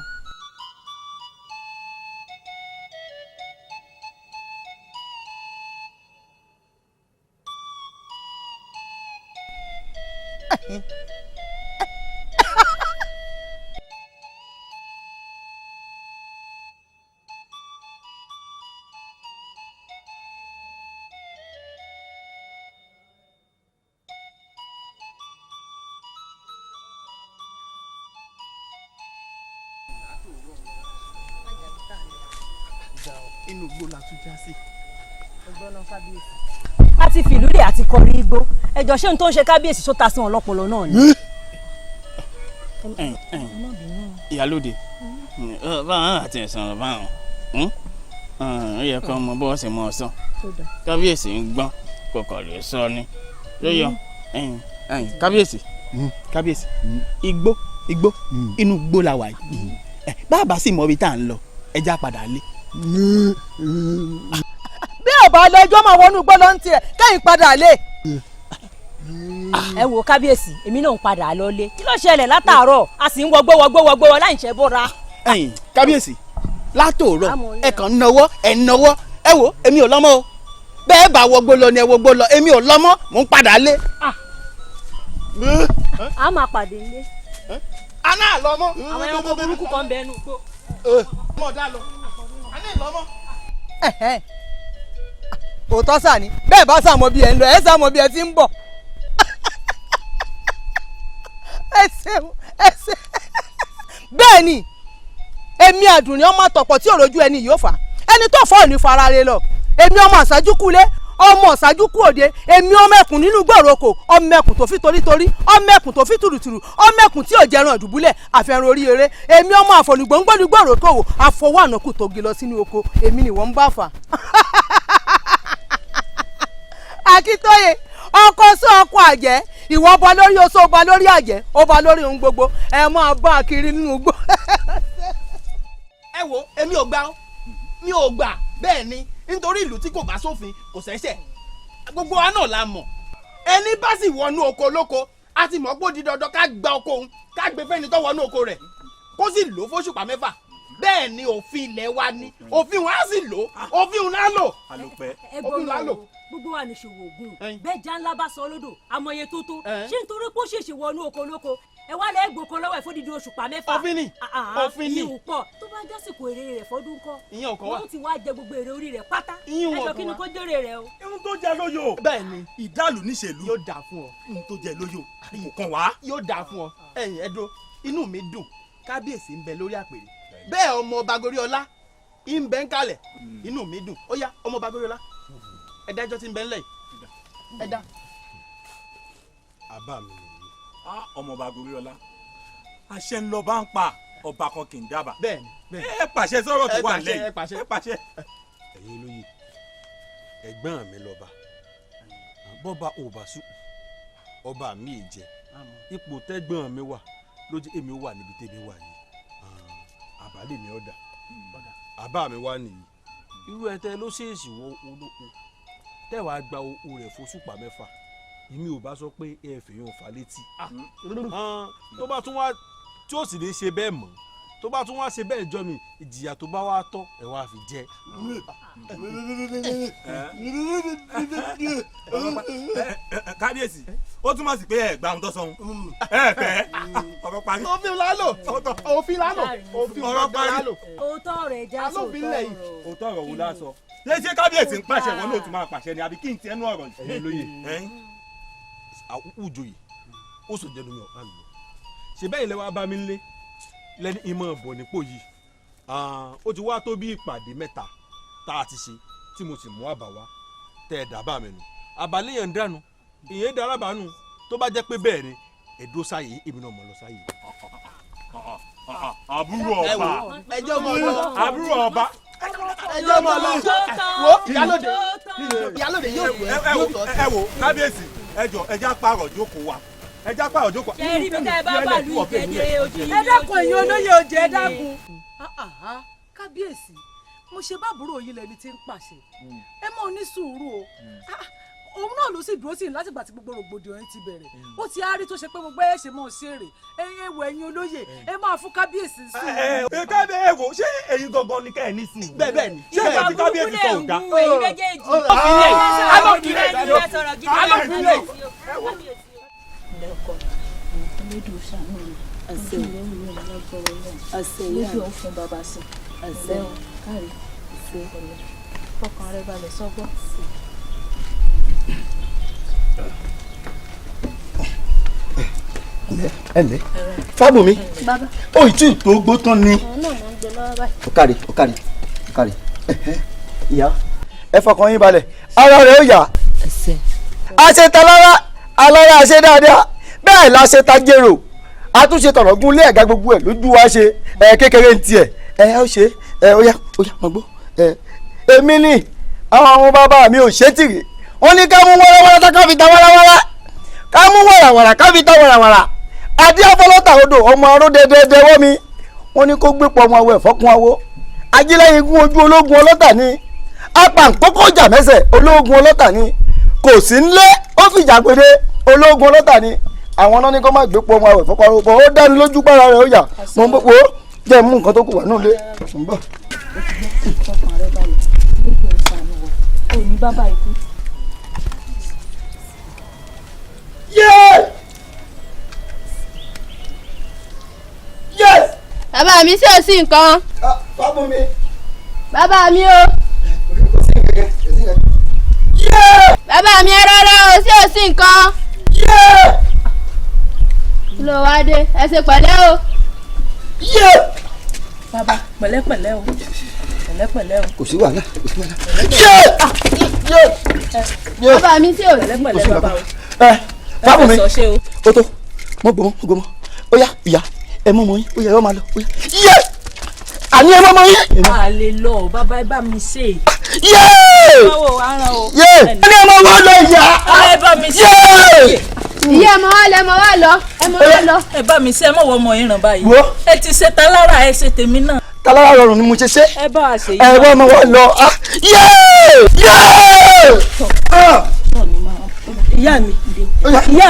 S8: inú igbó la tún já sí.
S6: ọgbọ́n náà kábíyèsí.
S12: a ti fìlú rẹ̀ àti kọrí igbó ẹjọ́ ṣé n tó ń ṣe kábíyèsí tó ta sí wọn lọ́pọlọ náà ni.
S8: ìyálóde báwọn àti ẹ̀sán ọ̀rọ̀ báwọn ó yẹ kó mọ bọ́ọ̀sì mọ́ ọ̀sán kábíyèsí ń gbọ́n kọ̀kọ̀ lè sọ ni lóyọ kábíyèsí igbó inú igbó la wà yìí bàbá sì mọ ibi tá à ń lọ ẹja padà lé.
S6: bí ọba lẹjọ́ máa wọnú gbọ́dọ̀ ń tiẹ̀ kẹ́yìn padà lé.
S12: ẹ wo kábíyèsí èmi náà ń padà lọlé kí ló ṣẹlẹ̀ látàárọ̀ a sì ń wọgbó láì ṣe bóra.
S8: kábíyèsí látòrọ ẹ kàn ń nawọ́ ẹ ń nawọ́ ẹ wo èmi ò lọ́mọ o bẹ́ẹ̀ bá wọgbó lọ ni ẹ wọgbó lọ èmi ò lọ́mọ mò ń padà lé.
S12: a máa pàdé nílé.
S8: a náà lọ́mọ.
S12: àwọn ẹranko burúkú kan bẹ́ẹ̀ nù gbó.
S8: mọ̀ dá lọ a ní lọ́mọ.
S6: òótọ́ sà ni bẹ́ẹ̀ bá sàmọ́ bí ẹ ń lọ ẹ sàmọ́ bí ẹ ti ń bọ̀. ẹ ṣeun bẹ́ẹ̀ ni èmi àdùnní ọmọ àtọ̀pọ̀ tí òrojú ẹni yóò fà ẹni tó fọ́ òní farare lọ èmi ọmọ àṣáájú kulé ọmọ àṣáájú kú òde èmi ọmọ ẹkùn nínú gbòòròkò ọmọ ẹkùn tó fi torítorí ọmọ ẹkùn tó fi tùrùtùrù ọmọ ẹkùn tí ò jẹran ìdùbúlẹ̀ àfẹrun orí eré èmi ọmọ àfọlùgbòǹgbòǹ gbòòròkò wò àfọwọ́ ànákù tó gé lọ sínú oko èmi ni wọ́n ń bá fà. Akíntóyè ọkọ sọ ọkọ àjẹ́ ìwọ ọba lórí oṣó ọba lórí àjẹ́ ọba lórí ohun gbogbo ẹ máa bá a kiri nínú igbó.
S8: ẹ wo èmi ò gbà mi ò gbà bẹ́ẹ̀ ni nítorí ìlú tí kò bá sófin kò ṣẹ̀ṣẹ̀ gbogbo wa náà la mọ̀ ẹni bá sì wọnú oko olóko a ti mọ̀ pé ó di dandan ká gba oko òun ká gbé fẹ́ni tó wọnú oko rẹ̀ kó sì lò ó fóṣùpá 6 bẹ́ẹ̀ ni òfin ilẹ̀ wa ni òfin wọn á sì lò òfin wọn á lò òfin wọn á lò.
S12: gbogbo wa ní ṣòwò ògùn bẹ́ẹ̀ já ńlá bá sọ lódò amọye tó tó ṣé nítorí pé ó ṣèṣe wọnú oko olóko ẹ wá lẹ gbòkan lọ́wọ́ ẹ̀ fódìdí òṣùpá 6.
S8: òfin ni òfin ni
S12: ìyún pọ̀ tó bá jásìkò èrè rẹ̀ fọdún kọ́
S8: ìyẹn ò kọ́ wa
S12: wọ́n ti wá jẹ gbogbo èrè orí rẹ̀ pátá
S8: ìyún ò kọ́ wa
S12: ẹjọ́ kí ni kó jèrè rẹ̀ o.
S10: irun tó jẹ lóyò.
S8: bẹ́ẹ̀ ni
S10: ìdálù níṣèlú.
S8: yóò dà fún ọ.
S10: irun tó jẹ lóyò kò kàn wá.
S8: yóò dà fún ọ ẹ̀yin ẹdùn inú mi dùn kábíyèsí ń bẹ lórí àpèrè bẹ́ẹ̀ ọmọ ọba Goríọlá ń bẹ ń kalẹ̀ inú mi dùn ó yá ọmọ ọba Goríọlá ẹ̀dájọ́ ti ń bẹ ńlẹ̀ ẹ̀dá.
S10: àbá mi nìyí ọmọ ọba Goríọlá àṣẹ ńlọ bá ń pa ọba kan kì í dábàá.
S8: bẹ́ẹ̀ni bẹ́ẹ̀ni
S10: ẹ pàṣẹ sọ̀rọ̀ tó wà lẹ́yìn
S8: ẹ pàṣẹ.
S10: ẹ̀yin olóye ẹ̀gbọ́n mi lọ́ba bọ́ba ò bá sùn ọba mi ì jẹ ipò tẹ́gbọ́n mi wà lójú èmi wà níbi tẹ́mi wà yìí àbálẹ̀ mi ọ̀dà àbá mi wà nìyí irú ẹtẹ ló ṣèèṣì wọ olóko tẹ́wàá gba owó rẹ̀ fóṣùpá 6 èmi ò bá sọ pé ẹ fèèyàn fà létí tó bá tún wá tí ó sì lè ṣe bẹ́ẹ̀ mọ́ tó bá tún wá ṣe bẹ́ẹ̀ jọ mi ìjìyà tó bá wá tọ́ ẹ wá fi jẹ. kábíyèsí ó túmọ̀ sí pé ẹ gbà ń tọ́ sọ́hun ẹ fẹ́ ọ̀rọ̀ parí.
S8: òfin lálò òfin lálò òfin
S10: ọ̀rọ̀ parí.
S12: òótọ́ rẹ̀ já sóòótọ́ ọ̀rọ̀.
S10: òótọ́ ọ̀rọ̀ wo la sọ. ṣé kábíyèsí ń pàṣẹ wọn náà tún máa pàṣẹ ni àbí kí n ti ẹnu ọ̀rọ̀ yìí. ẹ̀yin lóye àwùjọ yìí ó sọ jẹnu mi ọ̀pá mi lọ ṣe bẹ́ẹ̀ ilẹ̀ wa bá mi lé lẹ́ni ìmọ̀ ọ̀bọ̀ nípò yìí ó ti wá tó bí ìpàdé 3 tá a ti ṣe tí mo sì mú àbá wá tẹ́ ẹ dábàá mi nù àbálẹ̀ yẹn ń dànù ìyẹn daraba nù tó bá jẹ́ pé bẹ́ẹ̀ ni èdò sáyé èmi náà mọ̀ lọ sáyé. àbúrò ọba
S8: ẹjọ́ mọ̀ lọ
S10: àbúrò ọba
S8: ẹjọ́ mọ̀ lọ wo ìyálòdè yóò tọ́
S10: ẹ wo kábíyèsí ẹjọ ẹjá pààrọ̀ jókòó wa ẹjá pààrọ̀ jókòó.
S12: ṣe rí mi ká ẹ bá bàálù ìjẹjẹ ojú yìí.
S1: ẹ dákun ẹ̀yin olóyè òjò ẹ dákun. kábíyèsí mo ṣe báàbúrò yìí lẹni tí ń pàṣẹ ẹ mọ ní sùúrù o òun náà ló sì dúró sí i látìgbà tí gbogbo rògbòdìyàn ti bẹ̀rẹ̀ ó ti á rí tó ṣe pé gbogbo ẹ̀ ṣe mọ̀ ṣeré ẹ̀yin ẹ̀wọ̀ ẹ̀yin olóyè ẹ máa fún kábíyèsí sùn.
S10: kábíyèsí ẹ wò ṣé ẹ̀yin gangan ni kẹ́ ẹ ní sùn.
S8: bẹ́ẹ̀ ni
S10: ṣé ẹ ti kábíyèsí sọ òdà.
S12: ẹ̀yin méjèèjì
S2: fọkàn rẹ balẹ̀ sọ́gbọ́n.
S3: ẹnlẹ Fábùnmi ó ìtú tó gbó tán ni. ó kárí ìyá ẹ fọkàn yín balẹ̀ ara rẹ̀ ó yá. àṣetà alára àṣẹ dáadáa bẹ́ẹ̀ la ṣe ta jèrò àtúnṣe tọ̀rọ̀gún lé ẹ̀gá gbogbo ẹ̀ lójú wa ṣe kékeré ń tiẹ̀ ó ṣe ó yá mọ̀ gbó èmi ni àwọn ọmọ bàbá mi ò ṣe tìrì wọ́n ní ká mú wàràwàrà tá ká fi ta wàràwàrà ká mú wàràwàrà ká fi ta wàràwàrà adé afọlọ́tà odò ọmọ aró dẹdẹdẹ wọ́ mi wọ́n ní kó gbé pọ̀ ọmọ awọ ẹ̀fọ́kun awọ ajílẹ̀yìn gún ojú ológun ọlọ́tà ni apàǹkókò jà mẹ́sẹ̀ ológun ọlọ́tà ni kò sí ńlẹ̀ ó fìjà gbèdé ológun ọlọ́tà ni àwọn náà ní kó má gbé pọ̀ ọmọ awọ ẹ̀fọ́kun awọ ó dáni lójú pàrọ̀ rẹ̀ ó yà mọ̀ ń bọ̀ jẹ́ mú nǹkan tó kù wà náà lé ń bọ̀.
S12: ọkàn rẹ balẹ̀ lójú ìsànù wọ̀ ò ní bàbá ikú.
S13: bàbá mi ṣé ò sí nǹkan.
S3: báwo mi.
S13: bàbá mi o. bàbá mi ẹ rọra o ṣé ò sí nǹkan. ló wá dé ẹ ṣe pẹ̀lẹ́ o.
S12: bàbá pẹ̀lẹ́pẹ̀lẹ́ o pẹ̀lẹ́pẹ̀lẹ́ o.
S3: kò sí wàhálà kò sí wàhálà.
S13: bàbá mi ṣé ò sí.
S12: pẹ̀lẹ́pẹ̀lẹ́ bàbá o.
S3: báwo mi
S12: sọ ṣé o.
S3: ó tó mọ gbọmọ ó yá ìyá ẹ mọ ọmọ yín ó yá ẹ wọ́n máa lọ ó yá àní ẹ mọ ọmọ yín.
S12: a lè lọ bàbá ẹ bá mi ṣe. báwo aràn o.
S3: ẹni ẹ mọ wọn lọ ìyá.
S12: ẹ bá mi ṣe.
S13: ìyá ẹ mọ wá lọ ẹ mọ wá lọ ẹ mọ wá lọ.
S12: ẹ bá mi ṣe ẹ mọ wọ ọmọ ìràn báyìí. ẹ ti ṣe talára ẹ ṣe tèmi náà.
S3: talára rọrùn ni mo ṣe ṣe.
S12: ẹ bá a ṣe yìí.
S3: ẹ wọ́n mọ wọn lọ.
S12: ìyá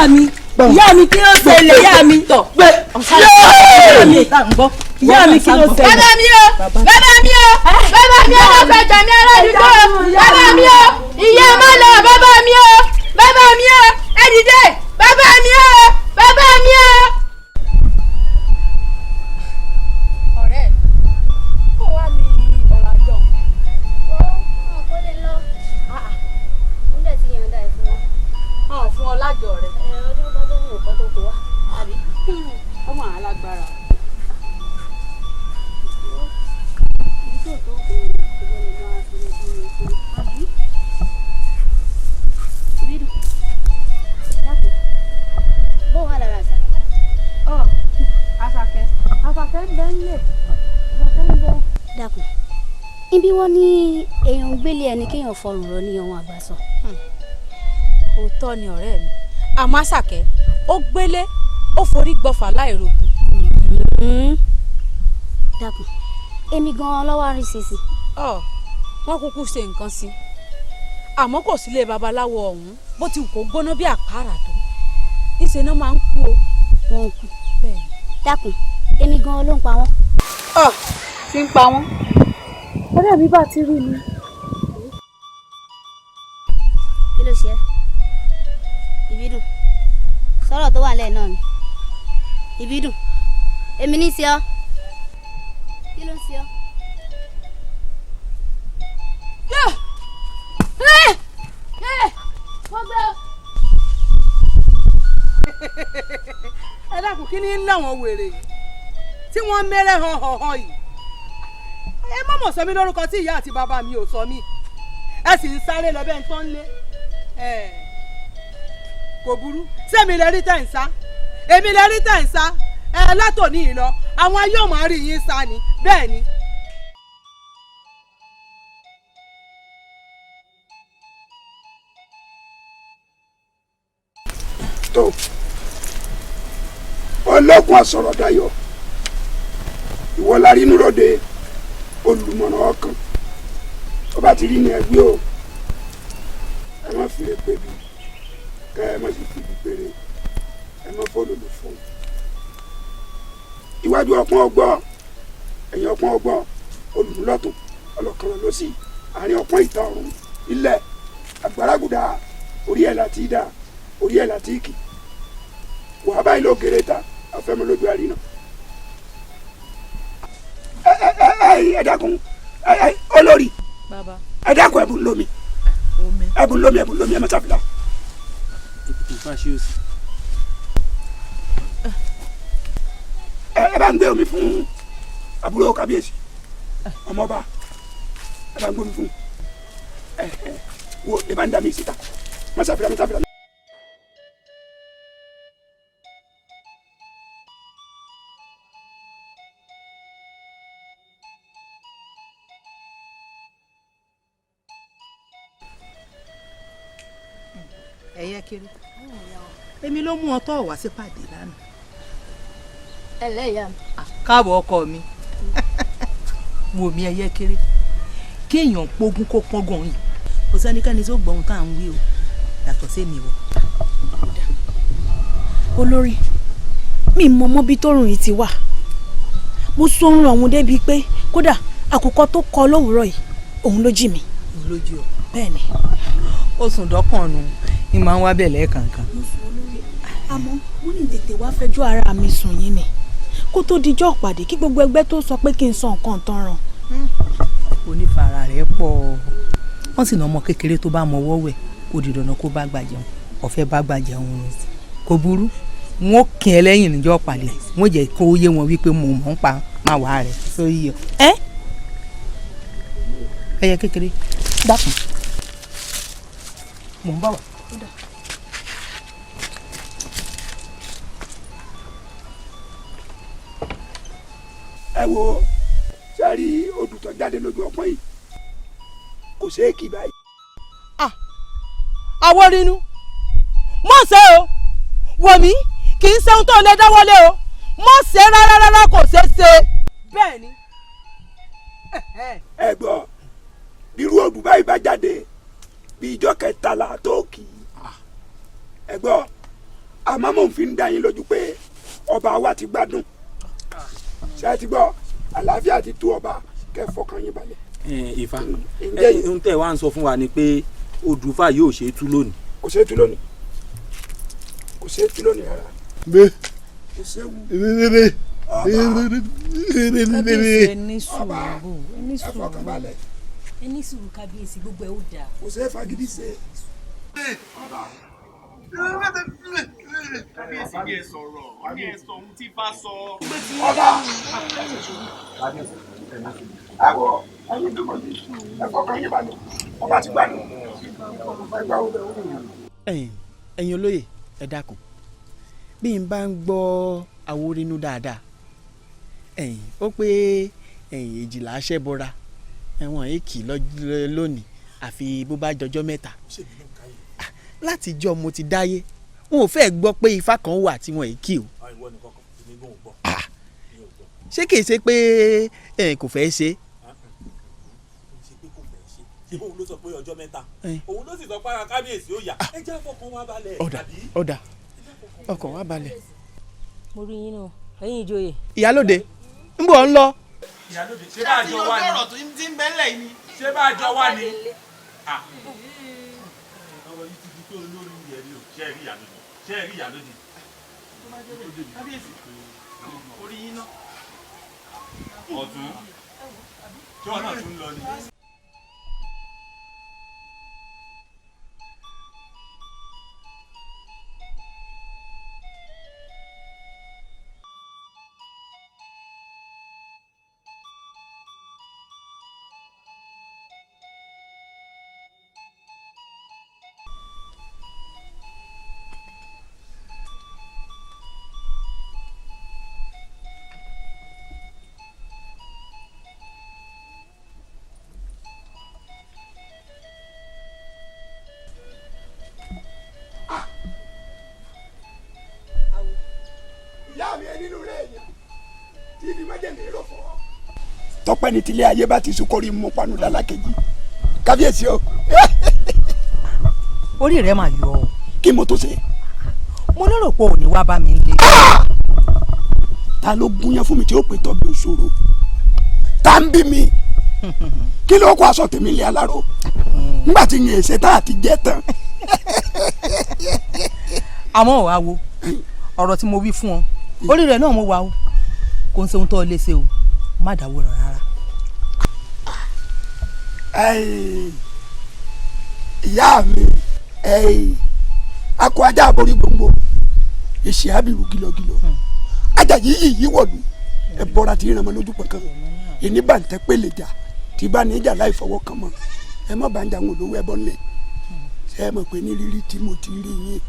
S12: mi ìyá mi kí ló ṣẹlẹ̀ ìyá mi tọ̀ ìyá mi ta ń gbọ́ ìyá mi kí ló ṣẹlẹ̀.
S13: bàbá mi o bàbá mi o bàbá mi o lọ́sọ̀ jàmí aládùúgbò bàbá mi o ìyá má lọ bàbá mi o bàbá mi o ẹ dìde bàbá mi o bàbá mi o. ọ̀rẹ́ kó wá ní ọ̀rọ̀ àjọ.
S5: wọn kò lè lọ oúnjẹ ti yànda ẹ fún wọn.
S12: hàn fún ọ lájọ rẹ.
S5: ọdún bá tó ń wò kọ́ tó kó wá àbí.
S12: ọmọ alágbára.
S5: bó wà lára
S2: Àṣàkẹ́ ń bẹ nílé. Àṣàkẹ́ ń bẹ.
S5: dákun ibi wọn ní èèyàn gbélé ẹni kéèyàn fọrùn rọ ní ohun àgbà sọ.
S14: òótọ́ ni ọ̀rẹ́ mi àmọ́ Àṣàkẹ́ ó gbélé ó forí gbọ́fà láìrògùn.
S5: dákun èmi gan-an lọ́wọ́ àárín sísì.
S14: wọ́n kúkú ṣe nǹkan sí àmọ́ kò sílé babaláwo ọ̀hún bó ti wù kó gbóná bí àpárá tó níṣẹ́ náà máa ń kú o.
S5: wọ́n ń kú dákun èmi gan-an ló ń pa wọ́n.
S14: ti ń pa wọ́n.
S2: ọ̀rẹ́ mi bá ti rí ni.
S5: kí ló ṣe é ìbídùn sọ̀rọ̀ tó wà lẹ́ẹ̀ náà ni ìbídùn èmi ní í ṣe ọ́ kí ló ń ṣe ọ́.
S1: ẹ dákun kí ni ń láwọn wèrè yìí tí wọ́n mẹ́rẹ̀ hàn yìí ẹ má mọ̀ sọ mí lórúkọ tí ìyá àti bàbá mi ò sọ mí ẹ sì ń sáré lọ bẹ́ẹ̀ ń tán lé kò burú sẹ́mi lè rí tẹ̀ ń sá èmi lè rí tẹ̀ ń sá látòní yìí lọ àwọn ayé ò máa rí yín sá ni bẹ́ẹ̀ ni.
S15: tó ọlọ́kùn àsọ̀rọ̀ dayọ̀ ìwọ la rí inú ròde olùmọ̀ràn ọkàn tó bá ti rí ní ẹgbẹ́ o ẹ má fi lè pè bí ká ẹ má sì fi bí péré ẹ má fọ́ lòlò fún un iwájú ọpọ́n ọgbọ́ ẹ̀yìn ọpọ́n ọgbọ́ olùmúlọ́tún ọlọ́kànlá ló sì àárín ọpọ́n ìta ọ̀run ilẹ̀ àgbàràgùdà orí ẹ̀ láti dà orí ẹ̀ láti kì wàá báyìí ló kéré ta afẹ́mi lójú àríná. ẹ dákun olórí ẹ dákun ẹ̀bùn lómi ẹ má ṣàfihàn. ẹ bá ń gbé omi fún àbúrò kábíyèsí ọmọọba ẹ bá ń gbé omi fún wo ẹ bá ń dá mi síta má ṣàfihàn.
S6: ẹyẹ kiri èmi ló mú ọtọ wá sí pàdé lánàá.
S5: ẹlẹ́yà mi.
S6: káàbọ̀ ọkọ mi wò mí ẹyẹ kiri kéèyàn pógún kó pọ́ngàn yìí kò sẹ́nikẹ́ni tó gbọ́ ohun tá à ń wí o yàtọ̀ sí mi wọ.
S16: olórí mi mọ mọ́ bí tórùn yìí ti wà mo sọrun ọ̀hún débi pé kódà àkùkọ tó kọ lówùúrọ̀ yìí òun ló jí mi.
S6: òun ló jí ọ.
S16: bẹ́ẹ̀ ni.
S6: ó sùn dọ́kàn nù ní máa ń wá bẹ̀ lẹ́ẹ̀kankan.
S16: àmọ́ wọ́n ní tètè wá fẹjọ́ ara mi sùn yín ni kó tó dijọ́ ìpàdé kí gbogbo ẹgbẹ́ tó sọ pé kí n sọ nǹkan tán ràn.
S6: onífàrà rẹ̀ pọ̀ wọ́n sì ná ọmọ kékeré tó bá mọ ọwọ́ wẹ̀ kó di dandan kó bá gbà jẹun ọ̀fẹ́ bá gbà jẹun kò burú wọn kìn ẹ lẹ́yìn níjọ́ ìpàdé wọn jẹ́ kó yé wọn wípé mo mọ̀ ń pa máa wà rẹ̀ sórí ẹ. ẹyẹ kékeré dákun mò ń bá wà.
S15: ẹ wo sẹ́rí odù tó jáde lójú ọpọ́n yìí kò ṣeé kí báyìí.
S6: àwọ̀ rinú mọ̀ ṣe o wọ̀ mí kì í ṣe ohun tó lè dáwọ́lé o mọ̀ ṣe rárá kò ṣeé ṣe. bẹ́ẹ̀ ni.
S15: ẹ gbọ́ bírú odù báyìí bá jáde bí ìjọ kẹtàlá tó kì í ẹ gbọ́ àmọ́ mò ń fi ń dá yín lójú pé ọba wa ti gbádùn ṣe ti gbọ́ àlàáfíà ti tó ọba kẹ́ fọkàn yín balẹ̀.
S10: Ifá ohun tẹ́ wá ń sọ fún wa ni pé odùfà yóò ṣe é tú lónìí.
S15: kò ṣe é tú lónìí kò ṣe é tú lónìí rárá.
S3: bẹ́ẹ̀
S15: kò ṣe é wù.
S14: kábíyèsí ẹni sùúrù
S12: ẹni sùúrù kábíyèsí gbogbo ẹ ó dáa.
S15: kò ṣe é fagídí ṣe.
S17: kábíyèsí bí ẹ sọ̀rọ̀ bí ẹ sọ ohun tí bá sọ.
S15: ọba àwọ̀ ẹ̀yin tó mọ̀ sí ẹ̀fọ́ kan yín balẹ̀ ọba ti gbádùn ẹgbà ó.
S18: ẹ̀yin olóyè ẹ dákun bí n bá ń gbọ́ Àwórínú dáadáa ó pé èjìlá ṣẹ́bọra ẹ̀wọ̀n èkì lónìí àfi bó bá jọjọ́ mẹ́ta látijọ́ mo ti dáyé wọn ò fẹ́ gbọ́ pé ifá kan wà tí wọ́n èkì o ṣé kìí ṣe pé kò fẹ́ ṣe.
S10: ṣé òun ló sọ pé ọjọ́ mẹ́ta òun ló sì sọ pé ara kábíyèsí ó yá ẹ jẹ́ fọkàn wa balẹ̀.
S18: ọ̀dà ọkàn wa balẹ̀.
S12: mo rí yín náà ẹ̀yin ìjòyè.
S18: ìyálóde ń bọ̀ ń lọ.
S10: ìyálóde ṣé bá a jọ wá ni
S17: ọ̀rọ̀ tó ń ti ń bẹ́lẹ̀ yìí ni.
S10: ṣé bá a jọ wá ni. ọ̀rọ̀ yìí ti di pé olórí yẹn ni o ṣe é rí ìyálóde ṣe é rí ìyálóde.
S17: kábíyèsí orí yín náà.
S10: ọ̀tún tí wọn náà tún lọ ni.
S15: tọpẹ ní tilé ayé bá ti sukori mú panu dala kejì kábíyèsí o.
S6: orí rẹ máa yọ ọ.
S15: kí mo tó ṣe.
S6: mo lérò pé òní wá bá mi lé.
S15: ta ló gúnyán fún mi tí ó pè tọ́bi òṣòro ta ń bí mi kí ló kó aṣọ tèmi lé aláró nígbà tí yẹn ṣe tá àti jẹ tán.
S6: àmọ́ wàá wo ọ̀rọ̀ tí mo wí fún ọ orí rẹ náà mo wà o kò ń ṣe ohun tó lè ṣe o má dáwọ́ rọ rárá.
S15: ìyá mi akọ ajá àborí gbòǹgbò èsì àbírù gìlọgìlọ ajá yìí wọ̀lú ẹ bọ́ra tí ìrànmọ́ lójú kankan ìní bá ń tẹ́ pélé jà tí bá ní ìjà láì fọwọ́ kan mọ́ ẹ má bá ń jà ń olówó ẹbọ ńlẹ̀ ṣe é mọ̀ pé ní rírí tí mo ti rí yín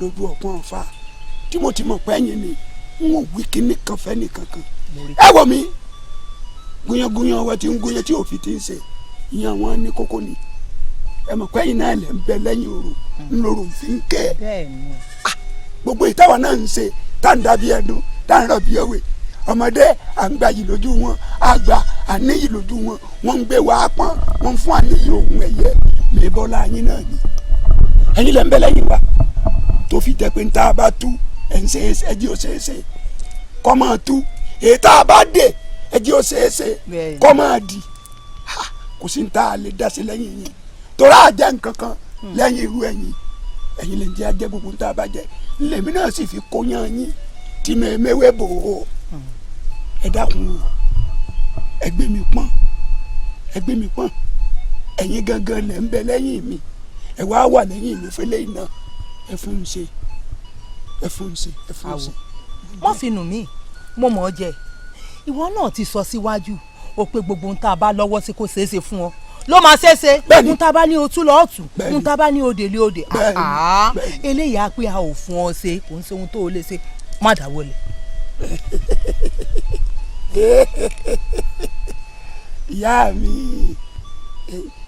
S15: lójú ọ̀pọ̀n ọ̀fà tí mo ti mọ̀ pé ẹ̀yìn ni n ò wí kíní kan fẹ́ nìkan kan ẹ wọ mi gúnyangúnyan wa ti ń gúnyan tí òfin ti ń ṣe ìyẹn wọn ní kókó ni ẹ mọ̀ pé ẹ̀yin náà lẹ̀ ń bẹ lẹ́yìn òru ńlọrọ̀ fi ń kẹ́ gbogbo ìtawà náà ń ṣe tá ń dàbí ẹdun tá ń rọ̀bí ẹwé ọmọdé à ń gba yìí lójú wọn àgbà àníyì lójú wọn wọn ń gbé wa pọ́n wọn ń fún àníyì òun ẹ̀yẹ mẹ́bọ́lá yín náà ni ẹ̀yin lẹ̀ ń bẹ lẹ́yìn wa tó fi jẹ́ pé ń tá a bá tú ẹ̀ ń ṣe é ṣe ẹjí ò ṣe é ṣe kọ́ máa tú èyí tá a bá dé ẹ jẹ́ ó ṣeéṣe kọ́ máa di kò sí ní tá a lè dá sí lẹ́yìn yín torí àjẹ́ nǹkan kan lẹ́yìn irú ẹ̀yìn ẹ̀yin lè jẹ́ ajẹ́ gbogbo tá a bá jẹ́ lèmi náà sì fi kóyán yín tí mẹ́wẹ́ bò ó ẹ dákun o ẹ gbé mi pọ́n ẹ̀yin gangan lẹ̀ ń bẹ lẹ́yìn mi ẹ wá wà lẹ́yìn mi fẹ́lẹ́ iná ẹ fún un ṣe.
S6: wọ́n fi nù mí mo mọ̀ ọ́ jẹ ìwọ náà ti sọ síwájú o pé gbogbo ohun tá a bá lọ́wọ́ sí kò ṣeé ṣe fún ọ ló máa ṣeéṣe ohun tá a bá ní o tú lọ́ọ́ tù ohun tá a bá ní o délé òde eléyìí á pé a ò fún ọ ṣe kò ń ṣe ohun tó o lè ṣe má dáwọ́lẹ̀.
S15: ìyá mi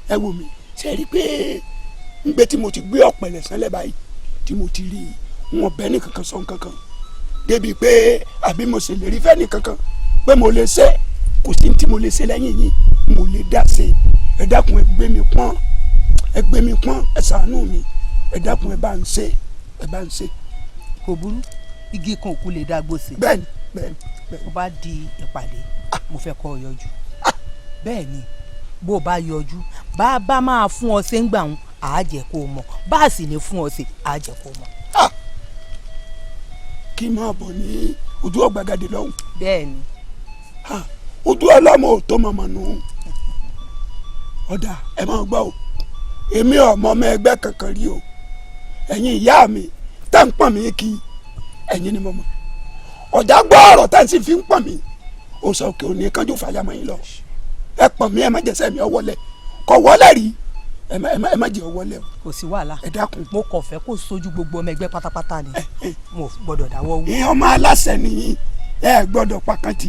S15: ẹ wò mí ṣe rí i pé ngbé tí mo ti gbé ọ̀pẹ̀lẹ̀ sánlẹ̀ báyìí tí mo ti rí wọn bẹ́ẹ̀ ní kankan sọ kankan débi pé àbí mo ṣe lè rí fẹ́ẹ́ ní kankan pé mo lè ṣe kò sí tí mo lè ṣe lẹ́yìn yìí mo lè dá ṣe ẹ dákun ẹ gbé mi pọ́n ẹ ṣàánú mi ẹ dákun ẹ bá ń ṣe.
S6: kò burú igi kan òkú lè dágbó sí.
S15: bẹ́ẹ̀ni.
S6: bó bá di ìpàdé mo fẹ́ kọ́ ọ yọjú bẹ́ẹ̀ni bó bá yọjú bá a bá máa fún ọ ṣe ń gbà ń àájẹ kó o mọ̀ bá a sì lè fún ọ ṣe àájẹ kó o mọ̀.
S15: kí n máa bọ̀ ní ojú ọ̀gbagadè lọ́hùn.
S6: bẹ́ẹ̀ni.
S15: ojú ọlọ́mọ ò tó mọ̀mọ́ nù. ọ̀dà ẹ máa gbọ́ o èmi ọmọ ẹgbẹ́ kankan rí o ẹ̀yin ìyá mi tá ń pọ̀n mí kí ẹ̀yin ni mo mọ̀ ọ̀dà gbọ́ ọ̀rọ̀ tá ń sì fi ń pọ̀n mí ó sọ òkè òní kánjú fàyàmọ́ yín lọ ẹ pọ̀n mí ẹ má jẹ́sẹ̀ mi ọwọ́lẹ̀ kọ̀ wọ́lẹ̀ rí ẹ má jẹ́ ọwọ́lẹ̀ o.
S6: kò sí wàhálà
S15: ẹ dákun.
S6: mo kàn fẹ́ kó sojú gbogbo ọmọ ẹgbẹ́ pátápátá ni mo gbọ́dọ̀ dáwọ́ wú.
S15: ìyẹn ọmọ aláṣẹ nìyí ẹ gbọ́dọ̀ pàkàntì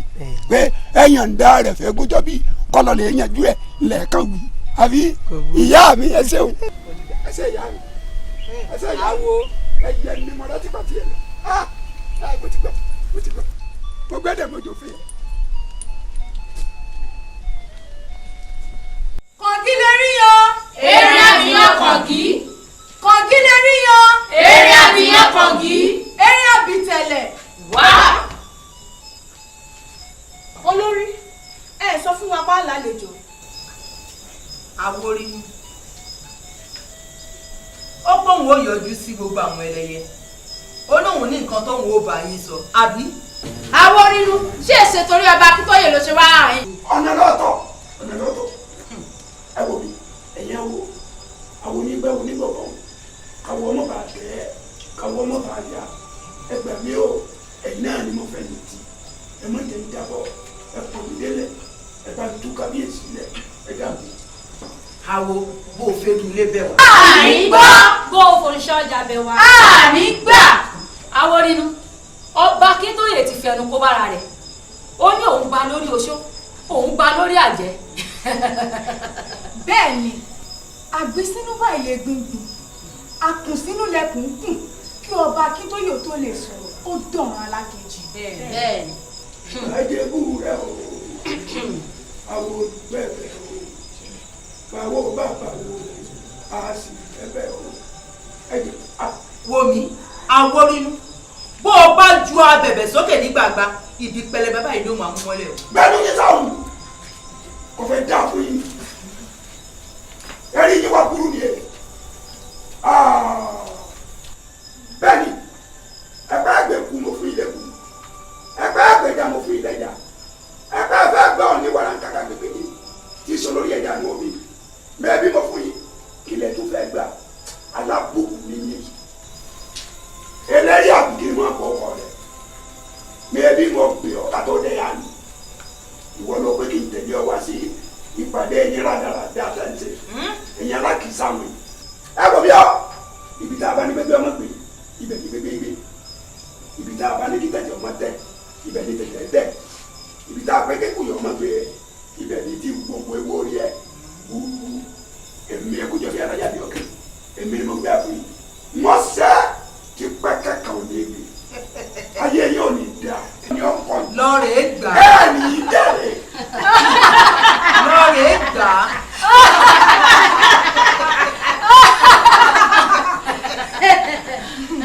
S15: pé ẹyàn ń dá rẹ̀ fẹ́ gbọ́dọ̀ bí kọ́lọ̀ lè yanjú ẹ̀ lẹ́ẹ̀kan wí àbí ìyá mi ẹ ṣe o ẹ ṣe ìyá mi ẹ ṣe ìyá mi ẹ yẹ ní mo láti pàtì ẹ lọ mo ti gbọ́ mo gbẹ́dẹ̀ mo jò fún yẹn.
S13: kọ̀ǹgí lè rí yan. èrè àbíyàn kọ̀ǹgí. kọ̀ǹgí lè rí yan. èrè àbíyàn kọ̀ǹgí. èrè àbítẹ̀lẹ̀. wá.
S16: olórí ẹ sọ fún wa bá lálejò.
S6: àwòrí ni ó pòun ó yọjú sí gbogbo àwọn ẹlẹ́yẹ ó lóun ní nǹkan tóun ó bá yín sọ àbí.
S13: àwọn rírun ṣé èsè torí ọba akíntóyè ló ṣe wá àárín.
S15: ọ̀nà lọ́tọ̀ ẹ wò mí ẹ̀yẹ wo àwọn onígbẹ́ onígbọ̀gbọ̀n káwọ́ ọmọ bá tẹ̀ káwọ́ ọmọ bá yá ẹgbẹ́ mi ò ẹ̀yìn náà ni mo fẹ́ lè ti ẹ má jẹ́ ń jábọ̀ ẹ pọ̀ mí délẹ̀ ẹ bá tú kábíyèsí lẹ̀ ẹ dàbí.
S6: àwo bó o fẹ́ kí ilé bẹ̀ wá.
S12: àní gbọ́ bó o foríṣẹ́ ọjà bẹ̀ wá. àní gbà àwọn rínú ọba akíntóyè ti fẹnu kó bára rẹ̀ ó ní òun gba lórí oṣó òun gba lórí àjẹ́.
S16: bẹ́ẹ̀ ni àgbésínú báyìí lè gbìngbìn àkùnsínú lẹkùn kùn kí ọba akíntóyè tó lè sọ̀rọ̀ ó dọ̀ràn alákejì.
S12: bẹ́ẹ̀ ni.
S15: ajẹ́bù rẹ̀ o àwọn bẹ́ẹ̀ o báwo bàbá wo a sì ẹbẹ̀ o ẹ̀jẹ̀ a.
S6: wo mi àwòrínú bó o bá ju abẹ̀bẹ̀ sókè ní gbàgbà ibi pẹlẹbẹ báyìí ló máa mú mọ́lẹ̀ o.
S15: bẹ́ẹ̀ ló yẹ sáwọn kò fẹ́ dá fún yín ẹ̀rí yín wá burú ni ẹ̀ bẹ́ẹ̀ ni ẹgbẹ́ àgbẹ̀kú mo fún ilé kú ẹgbẹ́ àgbẹ̀jà mo fún ilé jà ẹgbẹ́ ẹ̀fẹ́ gbọ́ ní wàràǹkàkà gbẹgbẹ yìí tí sọ lórí ẹ̀jà ní omi mẹ́ẹ̀bí mo fún yín kílẹ̀ tó fẹ́ gbà alábùkù nìyí eléyìí àbùkù ni wọ́n bọ̀ ọkọ rẹ̀ mẹ́ẹ̀bí mo gbé ọ kátó dé yá ni ìwọ ló pé kí n tẹ̀lé ọ wá sí ìpàdé ẹ̀yìn rádaràdà àtẹ̀ǹtẹ̀ ẹ̀yìn alákìísà mi ẹ kò bí ọ ibi tá a bá ní bẹ́ẹ̀ bí ọmọ gbé ibẹ̀ ní bẹ́ẹ̀ gbé ibi tá a bá ní kí tẹ̀tẹ̀ ọmọ tẹ̀ ibẹ̀ ní tẹ̀tẹ̀ tẹ̀ ibi tá a pẹ́ kékù yọ ọmọ gbé ibẹ̀ ní tí gbogbo ewu orí ẹ̀ wúwú èmi ẹ̀kú jọ bí arájà bí ọkẹ́ èmi ni mo gbé àfún yìí wọ́n sẹ́ ti pẹ́ kẹ́kẹ́ òní èmi ayé yóò ní da ní ọkọ yìí.
S6: lọ́ọ̀rẹ́ gbà.
S15: bẹ́ẹ̀ ni ìdẹ́rẹ̀.
S6: lọ́ọ̀rẹ́ gbà.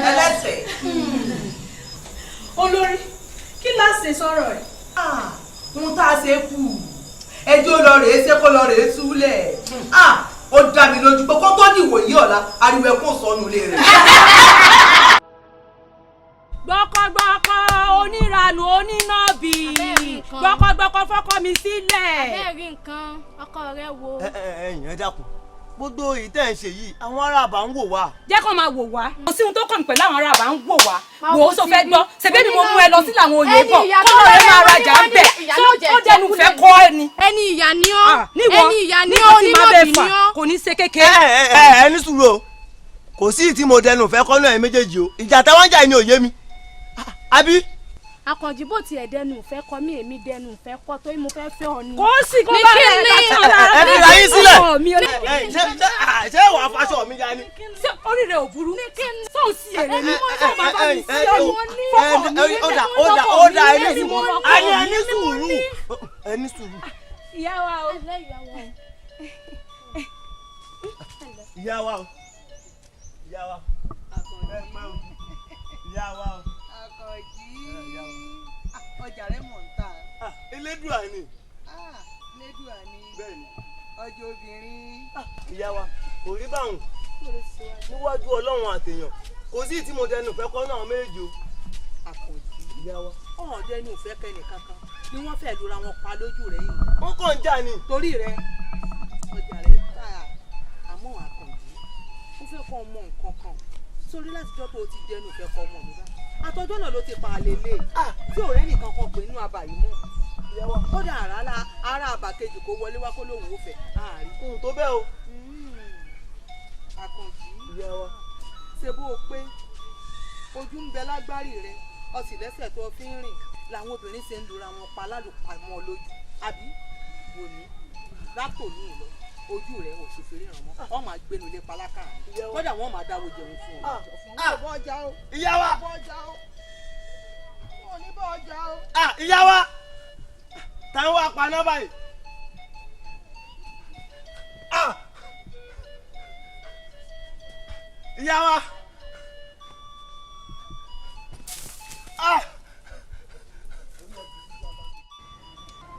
S6: ẹlẹ́sẹ̀.
S16: olórí kí la ṣe sọ̀rọ̀ ẹ̀.
S6: ohun tá a ṣe kù ẹjọ́ lọ rèé ṣe kó lọ rèé túlẹ̀ ó dá mi lójú pé kó tó dìwòye ọ̀la ariwo ẹkún sọnù ilé rẹ̀.
S14: gbọ́kọ́gbọ́kọ́ oníranù onínàbì gbọ́kọ́gbọ́kọ́ fọ́kọ́ mi sílẹ̀.
S5: abẹ́ẹ̀rí nǹkan ọkọ rẹ wo.
S3: ẹ̀yin ẹ dákun gbogbo èyí tẹ́ ẹ̀ ń ṣe yìí àwọn aráàbà ń wò wá.
S12: jẹ́ kó máa wò wá kò sí ohun tó kàn mí pẹ̀lú àwọn aráàbà ń wò wá wò ó sọ fẹ́ gbọ́ ṣèbí ni mo mú ẹ lọ sí làwọn òye bọ̀ kọ́nà rẹ máa rajà ń bẹ̀ ó dẹnu fẹ́ kọ́ ẹ ni.
S5: ẹni ìyá ni ọ́ ẹni ìyá ni ọ́ onínàbì ni ọ́
S12: kò ní ṣe kékeré.
S3: ẹ ní sùúrù o kò sí tí mo dẹnu fẹ́ kọ́ náà ẹ méjèèjì o ìjà táwọn jà ní òye mi àbí.
S5: Àkànjí bó tiẹ̀ dẹnu ìfẹ́ kọ mí èmi dẹnu ìfẹ́ kọ tó mo fẹ́ fẹ́ ọ ni.
S12: kò sí kó bá rẹ̀
S3: ẹ fi ra yín sílẹ̀. ṣé wàá faṣọ mi ya ni.
S12: ṣé orí rẹ̀ ò burú sóun sí èrè ni sóun máa bá mi sí ọ̀nà
S3: ó dà ẹni sùúrù ẹni sùúrù.
S5: ìyá wa o.
S3: ìyá wa o ìyá wa ìyá wa o.
S6: ọjà rẹ mọ̀ ń tà.
S3: elédùà ni.
S6: elédùà ni.
S3: bẹ́ẹ̀ni.
S6: ọjọ́ obìnrin.
S3: ìyá wa kò rí báwọn níwájú ọlọ́run àtèèyàn kò sí tí mo dẹnu ìfẹ́ kọ́ náà méjì o.
S6: Àkànjí.
S3: ìyá wa.
S6: ọ̀hún dẹnu ìfẹ́ kẹ́ni kankan ni wọ́n fẹ́ lura wọn pa lójú rẹ̀ yìí.
S3: wọ́n kàn ń jà ni.
S6: torí rẹ ọjà rẹ tà àmọ́ Àkànjí ó fẹ́ kọ́ ọmọ nǹkan kan sórí láti jọ́ pé o ti dẹnu ìfẹ́ kọ́ ọmọ mi bá àtọjọ́ náà ló ti pa àlè lé tí ọ̀rẹ́ nìkan kan pè nínú abà yìí mọ́ kódà ara àbà kejì kó wọlé wá kó lóun ò fẹ́ àárín.
S3: ohun tó bẹ́ẹ̀ o.
S6: Àkànjí ṣe bó o pé ojú ń bẹ lágbárí rẹ ọtí lẹ́sẹ̀ tó fi ń rìn làwọn obìnrin ṣe ń lura wọn pa lálùpàmọ́ lójú àbí wò ní látò ní ìlọ ojú rẹ ò sì fi ríran mọ́ wọn máa gbénu ilé palákà rẹ kódà wọn máa dáwọ́ jẹun fún ọ.
S3: ìyá wa
S6: ìyá
S3: wa táwọn wá pa náà báyìí. ìyá wa.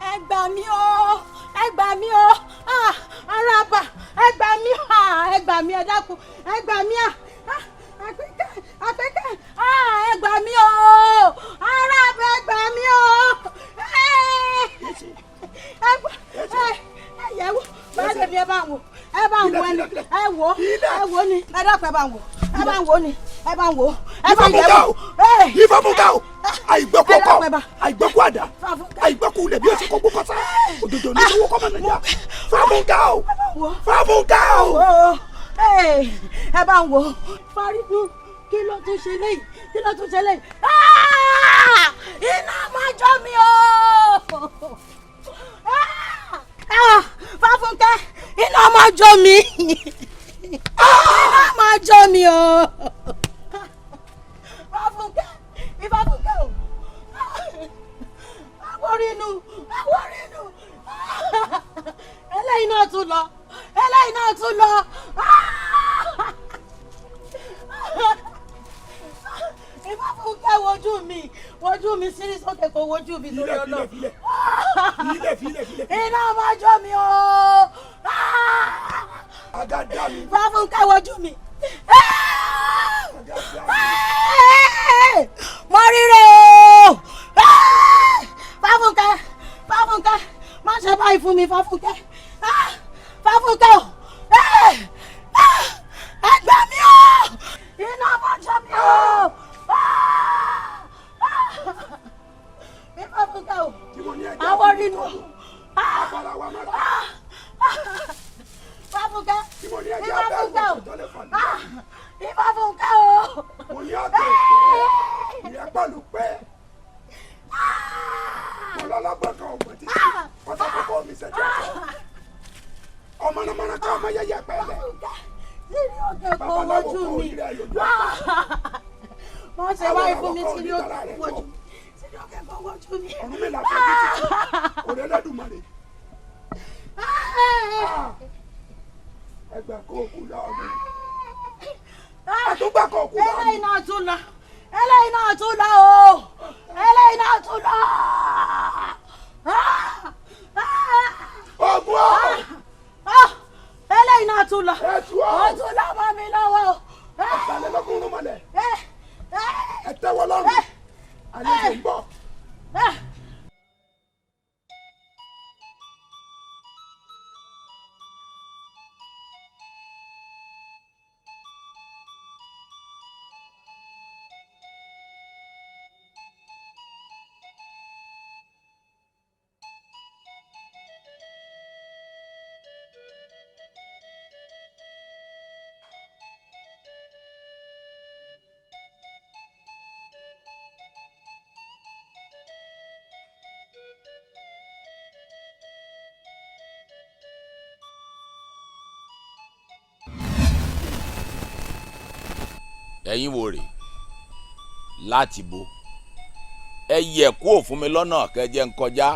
S16: ẹ gbà mí o ẹ gbà mí o arábà ẹ gbà mí ẹ gbà mí ẹ dákun ẹ gbà mí àpẹkẹ ẹ gbà mí o arábà ẹ gbà mí o ẹ yẹ̀wò báyìí bí ẹ bá ń wò ẹ wò ni ẹ dákun ẹ bá ń wò ni ẹ bá ń wò ẹ bá yẹ̀wò.
S15: ìfọ̀mùgà o àìgbẹ́kú ọkọ àìgbẹ́kú àdá àìgbẹ́kú lẹ̀bí ọ̀sẹ̀ kọ́ gbọ́kọ́ sá òjòjò ní owó kọ́mọ nàìjíríà fọ̀mùgà o fọ̀mùgà o.
S16: ẹ bá ń wò Fárídù kí ló tún ṣe léyìí iná máa jó mi o. Fáfúnkẹ́ iná máa jó mi iná máa jó mi o. Fáfúnkẹ́ Ìfáfúnkẹ́ o àwòrínú eléyìí náà tún lọ Ìfáfúnkẹ́ wojú mi sírí sókè kó wojú mi lórí ọ̀nà iná máa jó mi o. Ìfáfúnkẹ́ wojú mi mo ríre o. Fáfúnkẹ́ má ṣe báyìí fún mi Fáfúnkẹ́ o ẹ gbà mí o iná máa jó mi o. Ìfáfúnkẹ́ o àwọn rínú Ìfáfúnkẹ́ o.
S15: mo ní àgbẹ̀ ìyá pẹ̀lú pẹ́ mo lọ́lọ́gbọ́n kan ọ̀gbọ̀n títí ọ̀tá kọ́kọ́ mi ṣẹ̀jẹ̀ sọ ọmọ náà mọ̀nà ká ọmọ yẹyẹ pẹ́lẹ́ babaláwo kọ́ orí rẹ̀ lójú ọ̀pá
S16: wọ́n ṣe wáyé fún mi sírí òkè wọ́jú mi.
S15: ọ̀run mi là fẹ́ títí òde lẹ́dùnmọ̀rẹ́ ẹgbẹ́ kó kú lọ́ọ́ mi. àtúgbà kó kú lọ́ọ́ mi.
S16: eléyìí náà tún lọ o eléyìí náà tún lọ. tún lọ mọ́ mi lọ́wọ́ o.
S15: Àtàlẹ́ lọ́kùnrin mọ́lẹ̀. Ẹ tẹ́wọ́ lọ́rùn. Àlejò ń bọ̀.
S4: ẹ̀yin wo rè láti bo ẹ yẹ kó fún mi lọ́nà kẹjẹ ń kọjá.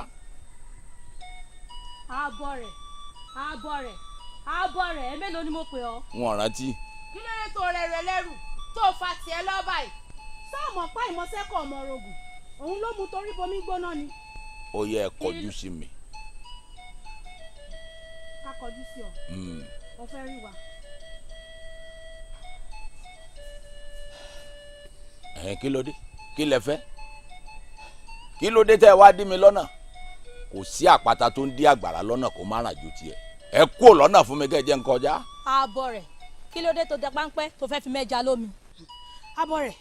S14: ààbọ̀ rẹ̀ ẹ mélòó ni mo pè ọ́.
S4: wọn rántí.
S14: kí ló dé tó rẹ̀ lẹ́rù tó fa tiẹ̀ lọ́ba yìí sọ́ọ̀mù ọ̀pá ìmọ̀sẹ́kọ̀ ọmọ rogùn òun ló mú torí bomi gbóná ni.
S4: ó yẹ ẹ kọjú sí mi.
S14: ká kọjú sí ọ. ọ fẹ́ rí wa.
S4: kí ló dé kí lẹ fẹ́ kí ló dé tẹ́ ẹ wá dí mi lọ́nà kò sí àpáta tó ń dí àgbàrá lọ́nà kó má ràn ju tiẹ̀ ẹ kú lọ́nà fún mi kẹ́jẹ́ ń kọjá.
S14: ààbọ̀ rẹ̀ kí ló dé tó dẹ páńpẹ́ tó fẹ́ fi mẹ́ja lómi. ààbọ̀ rẹ̀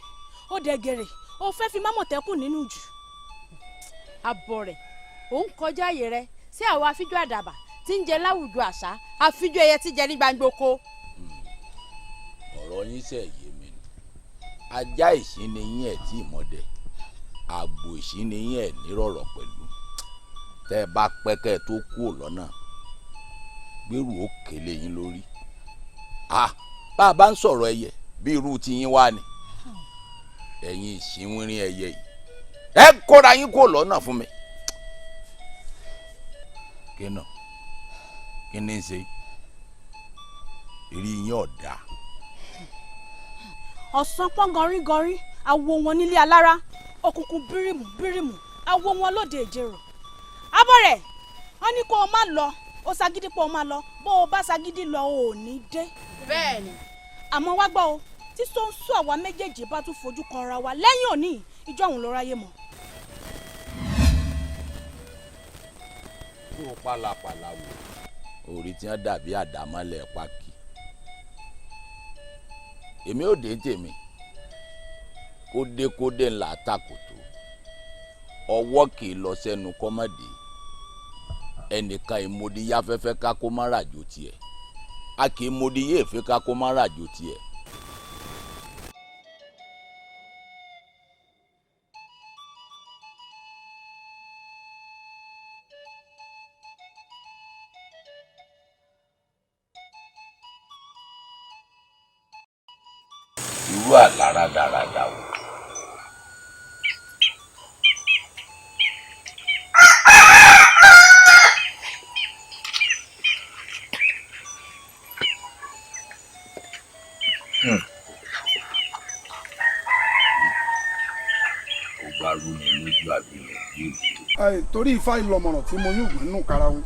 S14: ó dẹ gèrè ó fẹ́ fi mámọ̀tẹ́kùn nínú jù. ààbọ̀ rẹ̀ ó ń kọjá àyè rẹ sí àwọn afíjọ́ àdàbà tí ń jẹ láwùjọ àṣà afíjọ́ ẹyẹ tí jẹ ní gbàngboko.
S4: ọ̀rọ̀ yín sẹ̀ yé mi ni ajá ìṣíníyín ẹ̀ tí ìmọ̀dẹ àgbò ìṣíníyín ẹ̀ nírọ̀rọ̀ pẹ̀lú tẹ́ ẹ bá pẹ́kẹ́ tó kú lọ́nà gbèrú ó kélé yín lórí bá a bá ń sọ̀rọ̀ ẹyẹ bí irú tiyín wá ni ẹ̀yin ìṣínwírín ẹyẹ yìí ẹ kóra yín kó lọ́nà fún mi. kí ni ń ṣe ìrí yín ọ̀dà.
S14: ọ̀sán pọ́n gọrígọrí awo wọn nílé alára òkùnkùn bírímù bírímù awo wọn lóde ìjẹrò. abọ́rẹ̀ wọ́n ní kó o má lọ ó ṣagídí pé o má lọ bó o bá ṣagídí lọ ò ní dé. bẹ́ẹ̀ni. àmọ́ wá gbọ́ o tí sọ́nsọ́ àwa méjèèjì bá tún fojú kan ra wa lẹ́yìn òní ìjọ òun ló ráyè mọ́.
S4: kó o pàlàpàlà wò orí tí wọ́n dàbí àdámọ́lẹ̀ pákí èmi ò dé tèmi kódé ńlá takòtò ọwọ́ kì í lọ sẹ́nu kọ́mọ́dé ẹnìkan ìmọ̀díyá fẹ́fẹ́ ká kó má ràjò tiẹ̀ a kì í mọ̀díyé èfé ká kó má ràjò tiẹ̀. irú àlára dáradá wò. ó bá rú mi lójú àbílẹ̀ yìí.
S15: torí ifá ìlọmọràn tí mo yóò gbé nínú karahun.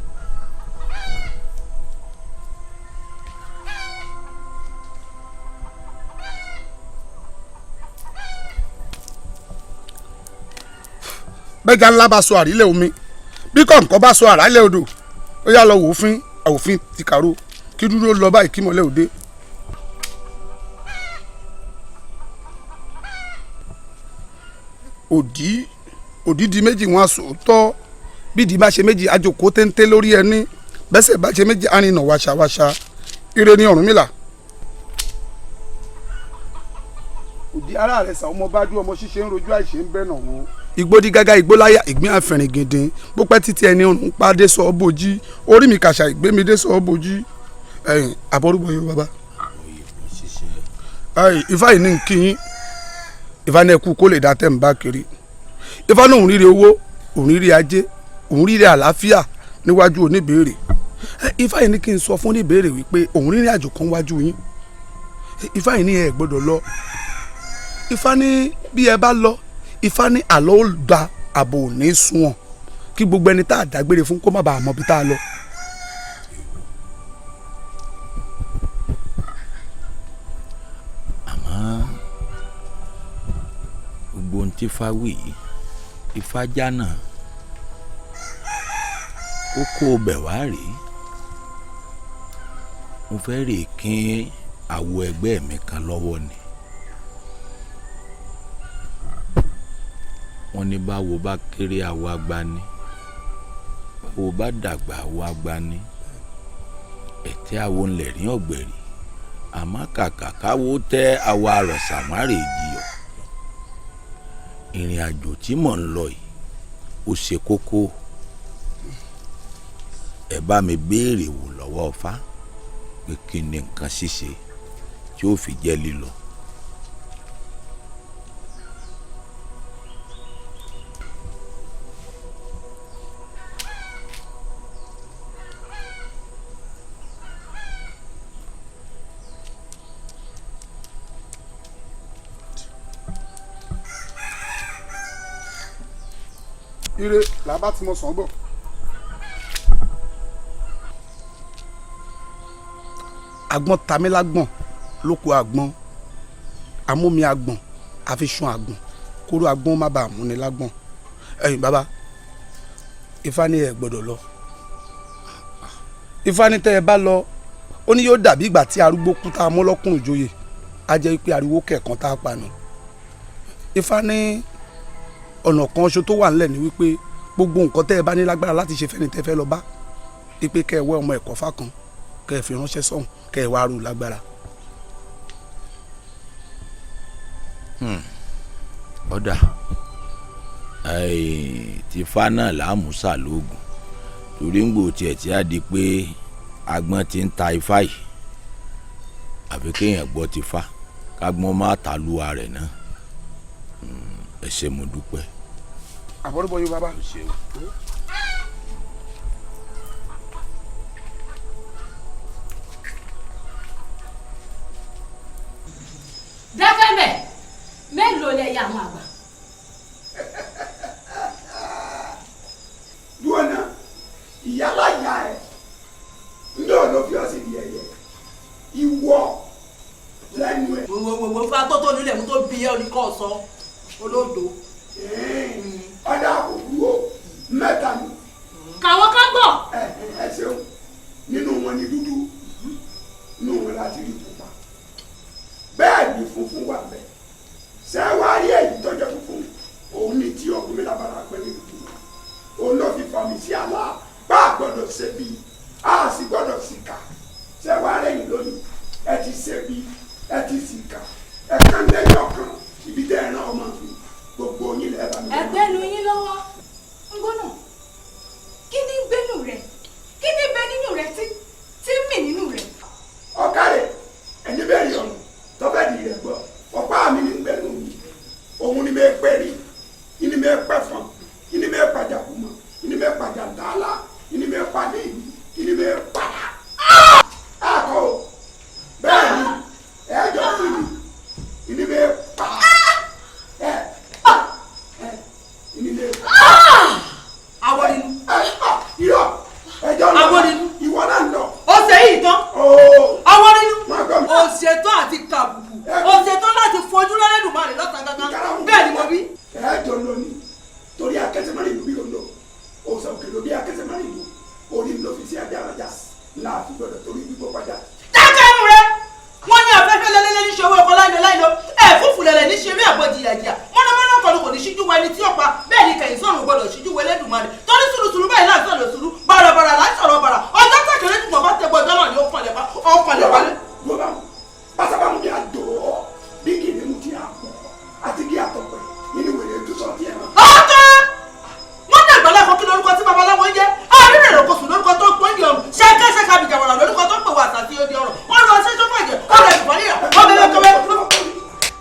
S15: bẹ́jà ńlá bá sọ àrílẹ̀ omi bí kọ̀ǹkọ̀ bá sọ àrálẹ̀ odò ó yá lọ wò ó fín àwòfín ti kàró kí dúró lọ báyìí kí mọ̀lẹ́ òde. òdì di méjì wọn sòótọ́ bídìí bá ṣe méjì àjòkó téńté lórí ẹni bẹ́sẹ̀ bá ṣe méjì arìnà wàṣàwàṣà ire ní Ọ̀rúnmìlà. òdì ara rẹ̀ sàn ọmọ bá dún ọmọ ṣíṣe ń rojú àìṣe ń bẹ́ nà wọ́n. igbódí gágá igbóláyà ìgbín àfẹ̀rìn gidi bó pẹ́ títí ẹni ọ̀run pàdé sọ ọ́ bòjí orí mi kàṣà ìgbémidé sọ ọ́ bòjí ẹ̀yìn àbọ̀rúbọ̀ yóò bàbá. ifá yìí ní kíyín ifá ní ẹkú kó lè dá tẹ̀ ń bá kiri ifá náà òun ríre owó òun ríre ajé òun ríre àlàáfíà níwájú oníbèrè ifá yìí ní kí n sọ fún oníbèrè wípé òun rìnrìn àjò kan wájú yín ifá yìí ní ẹ gbọ́dọ̀ lọ ifá ní bí ẹ bá lọ ifá ní àlọ́ ó gba àbò ní sunwọ̀n kí gbogbo ẹni tá a dágbére fún kó má bàa mọ bí tá a lọ.
S4: tí fa wí Ifá jánà ó kó bẹ̀ wá rèé mo fẹ́ rè kín àwo ẹgbẹ́ mi kan lọ́wọ́ ni wọ́n ní báwo bá kéré àwo agbani báwo bá dàgbà àwo agbani ẹ̀tẹ́ àwo ńlẹ̀ rí ọ̀gbẹ̀rì àmọ́ kàkà káwo tẹ́ àwo àrọ̀sàmárè jiyọ̀ ìrìn àjò tí mò ń lọ yìí ó ṣe kókó ẹ bá mi béèrè wò lọ́wọ́ Ọfá pé kí ni nǹkan ṣíṣe tí ó fi jẹ́ lílọ.
S15: ire làbá tí mo sàn bọ̀.
S19: agbọ́n tamilágbọ̀n lóko àgbọ̀n amómi àgbọ̀n àfiṣun àgbọ̀n kóró àgbọ̀n má bàa múni lágbọ̀n. ẹ̀yin bàbá Ifá ní ẹ gbọ́dọ̀ lọ Ifá ní tẹ́ ẹ bá lọ ó ní yóò dàbí ìgbà tí arúgbó kú tá a mọ́ lọ́kùnrin joyè á jẹ́ pé ariwo kẹ̀kan tá a pa nù. Ifá ní ọ̀nà kan ṣo tó wà nílẹ̀ ni wípé gbogbo nǹkan tẹ́ ẹ bá ní lágbára láti ṣe fẹ́ni tẹ́ fẹ́ lọ bá wípé kẹ́ ẹ wẹ́ ọmọ ẹ̀kọ́ fà kan kẹ́ ẹ fi ránṣẹ́ sọ́hùn kẹ́ ẹ wá rú lágbára.
S4: ọ̀dà tìfá náà làámúsà lóògùn torí ń gbò tiẹ̀ tí a di pé agbọ́n ti ń ta Ifá yìí àfi kéèyàn gbọ́ tìfá kágbọ́n má ta lúwa rẹ̀ náà ẹ ṣé mo dúpẹ́.
S19: àbọ̀rúbọ̀ yóò bàbá.
S12: dákẹ́mbẹ̀ mélòó lẹ ya àwọn àgbà.
S15: dúọ̀nà ìyálà ìyá ẹ̀ ń dọ̀ ló fi ọ́ sí yẹyẹ ìwọ lẹ́nu ẹ̀.
S6: wo fa tó tó nílẹ̀ mú tó bí ẹ oníkọ́ sọ olódo.
S15: ọ̀dà àkókò mẹ́ta ni.
S12: kàwọn kan gbọ́.
S15: ẹ ṣeun nínú wọn ni dúdú nínú wọn láti rí pupa bẹ́ẹ̀ ni funfun wà bẹ́ẹ̀ ṣé wàá rí èyí tọ́jọ́ funfun òun ni tí ọkùnrin lábára pẹ́ nínú ìlú òun ló fi fọmi sí àlá bá a gbọ́dọ̀ ṣe bí a sì gbọ́dọ̀ sì kà ṣé wàá rẹ̀yìn lónìí ẹ ti ṣe bí ẹ ti sì kà ẹ kàn lẹ́yìn ọ̀kan ibi tẹ́ ẹ náà ọmọ mi gbogbo yín lẹ́ẹ̀ bá mi.
S16: ẹgbẹ́nu yín lọ́wọ́ ń gbóná kí ni gbénu rẹ̀ kí ni bẹ nínú rẹ̀ tí mì nínú rẹ̀.
S15: ọ̀kàrẹ̀ ẹni bẹ́ẹ̀ rí ọ̀nà tọ́fẹ́ di rẹ̀ gbọ́ ọ̀pá mi ní gbẹ́nu mi òun ni mẹ́ pẹ́ rí ìní mẹ́ pẹ́ fún ìní mẹ́ pàjà kùmọ̀ ìní mẹ́ pàjà ntàlá ìní mẹ́ pàdé ìní mẹ́ pàdà. àkọ́ bẹ́ẹ̀ ni ẹ̀ẹ́dọ̀ fún mi ìní mẹ́ pàdà ìní mẹ́ pàdà.
S6: àwọn inú.
S15: irọ́ ẹjọ́ lọ
S6: àwọn inú.
S15: ìwọ náà lọ.
S6: ó ṣe yìí tán. àwọn inú. ó ṣetán àti kàbùkù ó ṣetán láti fojú lọ́lẹ́dùnmáà rẹ̀ lọ́sàn-án gangan bẹ́ẹ̀ ni mo bí.
S15: ẹjọ́ lọ ni torí akẹ́sẹ̀mọ́rin ìlú bí o lọ òòsàn òkè ló bí akẹ́sẹ̀mọ́rin ìlú orí ló fi sí ajá alájà láàfin gbọdọ̀ torí gbígbó padà.
S6: dákẹ́nu rẹ wọ́n ní afẹ́fẹ́ lẹ́lẹ́lẹ́ ní ṣòwò ọkọ̀ láìlọ ẹ̀ fúfú lẹ̀lẹ̀ ní ṣe bí àbọ̀ jìyàjìyà mọ́nàmọ́ná kan kò ní ṣíjú wa ẹni tí ọ̀pá bẹ́ẹ̀ ni kẹ̀yìn sọ̀rùn gbọdọ̀ ṣíjú wa Ẹlẹ́dùmarè torí sùrùsùrù báyìí láì sọ̀rọ̀ sùrù bàràbàrà láì sọ̀rọ̀ bàrà ọjọ́ tẹ̀kẹ̀rẹ́ tí mo bá tẹ gbọdọ̀ náà ni ó kọlẹ̀ wálé.
S15: gbọ́dọ̀ pásábàmù bí àdó bí kìnìún ti àpọ̀ àti bí àtọ̀pẹ̀ nínú ìwé ìdúsọ̀ tí ẹ̀ máa.
S6: ọ̀tọ̀ wọ́n ní àgbàlá kan kí lórúkọ tí babaláwo ń jẹ́ àárẹ̀ rẹ̀ kò sùn lórúkọ tó pọ́n ní ọ̀run ṣẹ́kẹ́ṣẹ́ kábíjàwàrà lórúkọ tó pè wá àtàtì odi ọ̀rọ̀ wọ́n lọ sí sọ́fà jẹ́ ọ̀rọ̀ ìfọ̀lẹ́yà ọ̀bẹ̀bẹ̀kọ̀bẹ̀.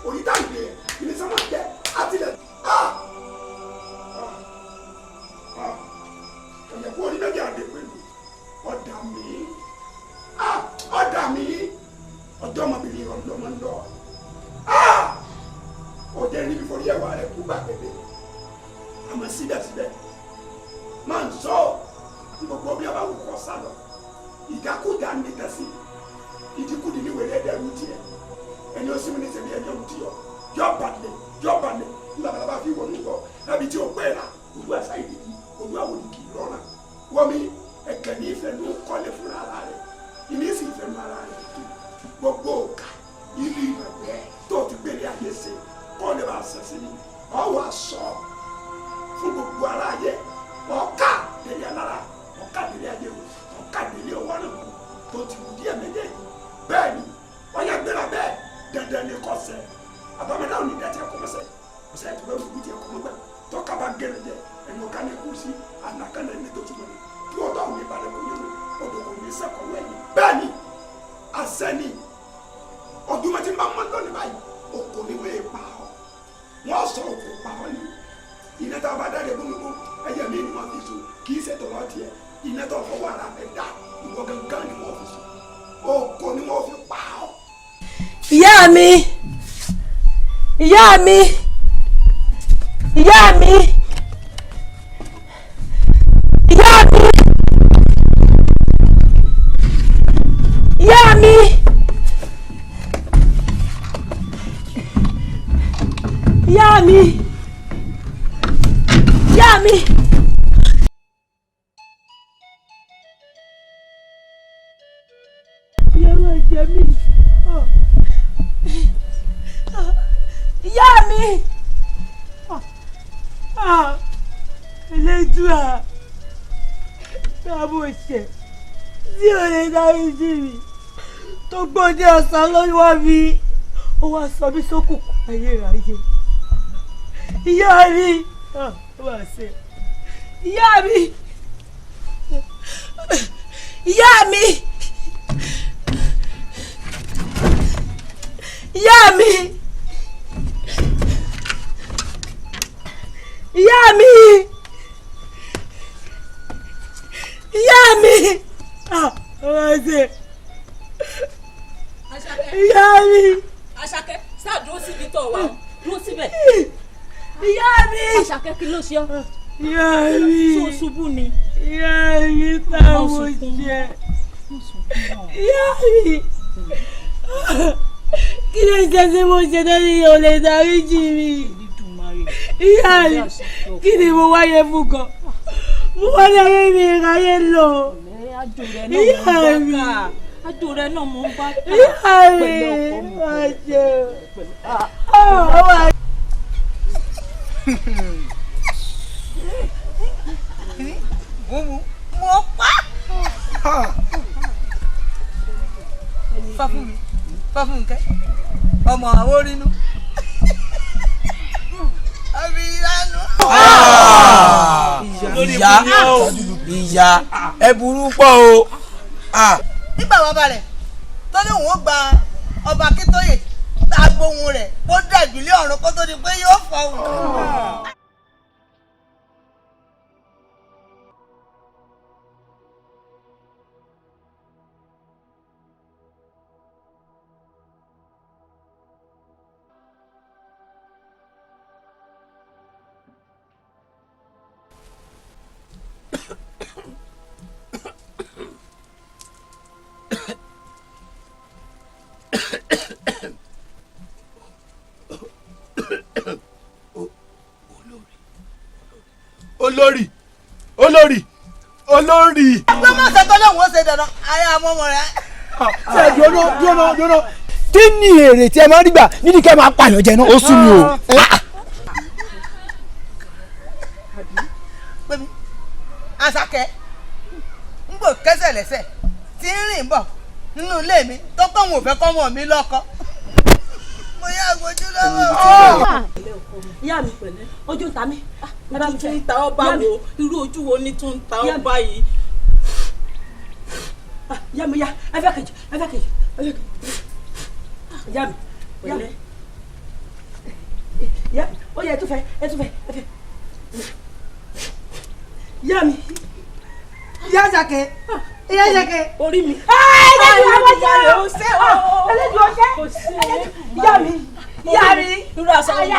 S15: òyìnbá ìgbé ilé sọ́mọ́ jẹ́ àtìlẹ̀ ọ̀yẹ̀kú onídàájọ́ àdé pẹ̀lú ọ̀dà mi ọjọ́ ọmọbìnrin ọ̀dọ́mọ ń lọ ọjọ́ níbi fọ́rí ẹ̀wà rẹ̀ kú gbàgbé àmọ́ síbẹ̀síbẹ̀ máa ń sọ gbogbo bí a bá wù kọ́ sálọ ìdákúdà ń dìtẹ̀ sí ìdíkùdì ní wẹ̀rẹ̀ ẹ̀dẹ̀ ẹ̀rù tiẹ̀ ẹni ó sì mí ní sẹ́mi ẹ̀yẹ̀ ọ̀hún ti yọ balẹ̀ labalábá fi wọnú wọ lábí tí ó pẹ́ la ojú àṣà ìdìbí ojú àwọn òdìkì lọ́ra wọ́n mi ẹ̀kẹ́ ní ìfẹ́ ló kọ́lé fúnra ara rẹ̀ ìní sì ìfẹ́ nu ara rẹ̀ tó gbogbo òkà ìlú ìrẹ̀wẹ̀ tó ti gbélé ayé ṣe kọ́ lè máa ṣẹ̀ sí ni ọwọ́ aṣọ fún gbogbo ara ayé ọ̀ka délé alára ọ̀ka délé ayé o ọ̀ka délé ọwọ́ náà tó ti wù díẹ̀ méjèèjì bẹ́ẹ̀ ni wọ́n yẹ gbéra bẹ́ẹ̀ dandan ní kọ́sẹ̀ àbámẹ́ta òní dẹ́tí ẹ̀kọ́ mọ́sẹ̀ ọ̀sẹ̀ ẹ̀tọ́ bẹ́ẹ̀ fún ẹ̀kọ́ mọ́gbà tọ́ka bá gẹ̀rẹ̀ jẹ ẹ̀yìn ọ̀ka ní kú sí ànàkànnà ẹni tó túmọ̀ ní kí ọ̀dọ́ àwọn ìbàdàn kò yẹn ọ̀dọ̀ kò ní sẹ́kọ̀ wẹ̀yìn bẹ́ẹ̀ ni àṣẹ́ni ọdúnmọ́tí máa mọ́ lónìí báyìí òkò ni wọ́n pa ọ́ wọ́n sọ òkò pa ọ́ ni iná tá a bá dáre gbogbo ẹyẹ mi ni wọ́n fi sùn kì í ṣètò lọ́ọ́ tiẹ̀ iná tó fọwọ́ ara rẹ̀ dá ìwọ gangan ni wọ́n fi sùn òkò ni wọ́n fi pa ọ́.
S9: ìyá mi ìyá mi ìyá mi ìyá mi ìyá mi ìyá mi ìyá mi. ìyá máa jẹ mí. ìyá mi. Elédùà tábò ṣe tí ò lè dárí sí mi tó gbọ́dé ọ̀sán lọ́wọ́ mi ó wá sọ mí sókùnkùn ayérayé. ìyá mi ó wá ṣe ìyá mi ìyá mi ìyá mi ìyá mi ìyá mi ọ̀rọ̀ ṣe ìyá mi.
S12: Àṣàkẹ́ sáà dúró síbi tó wà dúró síbẹ̀.
S9: ìyá mi.
S12: Àṣàkẹ́ kí ló ṣe ọ́.
S9: ìyá mi.
S12: tó ṣubú ni.
S9: ìyá mi táwọn jẹ. ìyá mi. kí ló ṣe tí mo ṣe lórí ò lè dáríjì mi. ìyá mi kí ni mo wáyé fún gan mo wá lẹ́yìn mi ìráyé lọ. ìyá mi
S12: àjò rẹ náà mo ń bá ká
S9: pẹ̀lú ọkọ mi.
S6: mo pa. Fáfúnkẹ́ ọmọ àwọn orínú.
S3: ìyá ẹ burú pọ̀ o.
S6: nígbà wàá balẹ̀ tó ní òun ó gba ọba Akíntóyè tá a gbóhùn rẹ̀ ó dàgbì lé ọ̀run kó tó di pé yóò fọ òun.
S3: olórí.
S6: ẹgbẹ́ máa ṣe tọ́lé òun ó ṣe dandan ayé àmọ́mọ́ rẹ̀.
S3: ṣe dúró. kí ni èrè tí ẹ máa ń rí gbà nídìí kẹ́ máa pààyàn jẹ náà. ó sún mi o.
S6: pèmí Àṣàkẹ́ ń gbò kẹ́sẹ̀ lẹ́sẹ̀ tí ń rìn bọ̀ nínú ilé mi tó pé òun ò fẹ́ kọ́ ọmọ mi lọ́kọ. mo yá àgbójú lọ́wọ́.
S12: ìyá mi pẹ̀lẹ́ ojú ń ta mí. ojú tún ń ta ọ́ báwo irú ojú wo ni tún ń ta ọ́ báyìí.
S9: ìyá mi ya ẹ fẹ́ kejì ìyá mi pẹ̀lẹ́ ìyá ó yẹ ẹ tún fẹ́ ìyá mi ìyá Àṣàkẹ́ ìyá Àṣàkẹ́
S12: orí mi.
S9: ẹlẹ́dùn ọ̀ṣẹ́ ìyá mi
S12: irú aṣọ ọmọ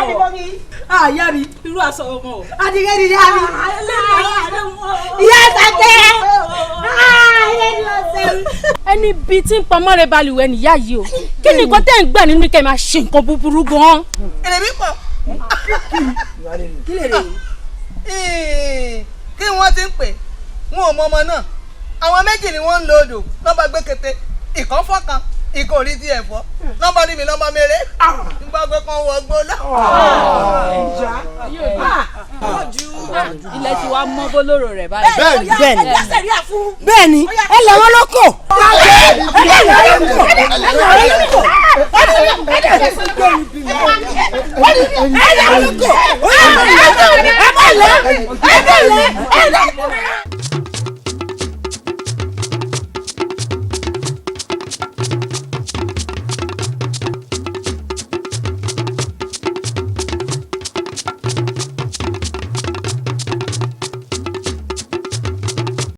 S9: ìyá mi
S12: irú aṣọ ọmọ
S9: adìgẹ́ ni ìyá mi ìyá Àṣàkẹ́ ẹlẹ́dùn ọ̀ṣẹ́.
S12: ẹni bíi tí ń pamọ́ rẹ balùwẹ̀ nìyá yìí o kí ni nǹkan tẹ́ ń gbà nínú kẹ́ máa ṣe nǹkan búburú gan-an.
S6: èrè mi pọ̀ kí lè rè kí wọ́n ti ń pè wọn ò mọ ọmọ náà àwọn méjì ni wọ́n ń lo odò lọ́ba gbé kété ìkan fọ́kan ìkan orí ti ẹ̀fọ́ lọ́ba níbi lọ́ba mèrè nígbà gbé kan wọ gbó lọ.
S12: ilẹ̀ tí wàá mọ́ bólóró rẹ̀ báyìí.
S9: bẹ́ẹ̀ni ẹ lọ wọn lóko. ẹ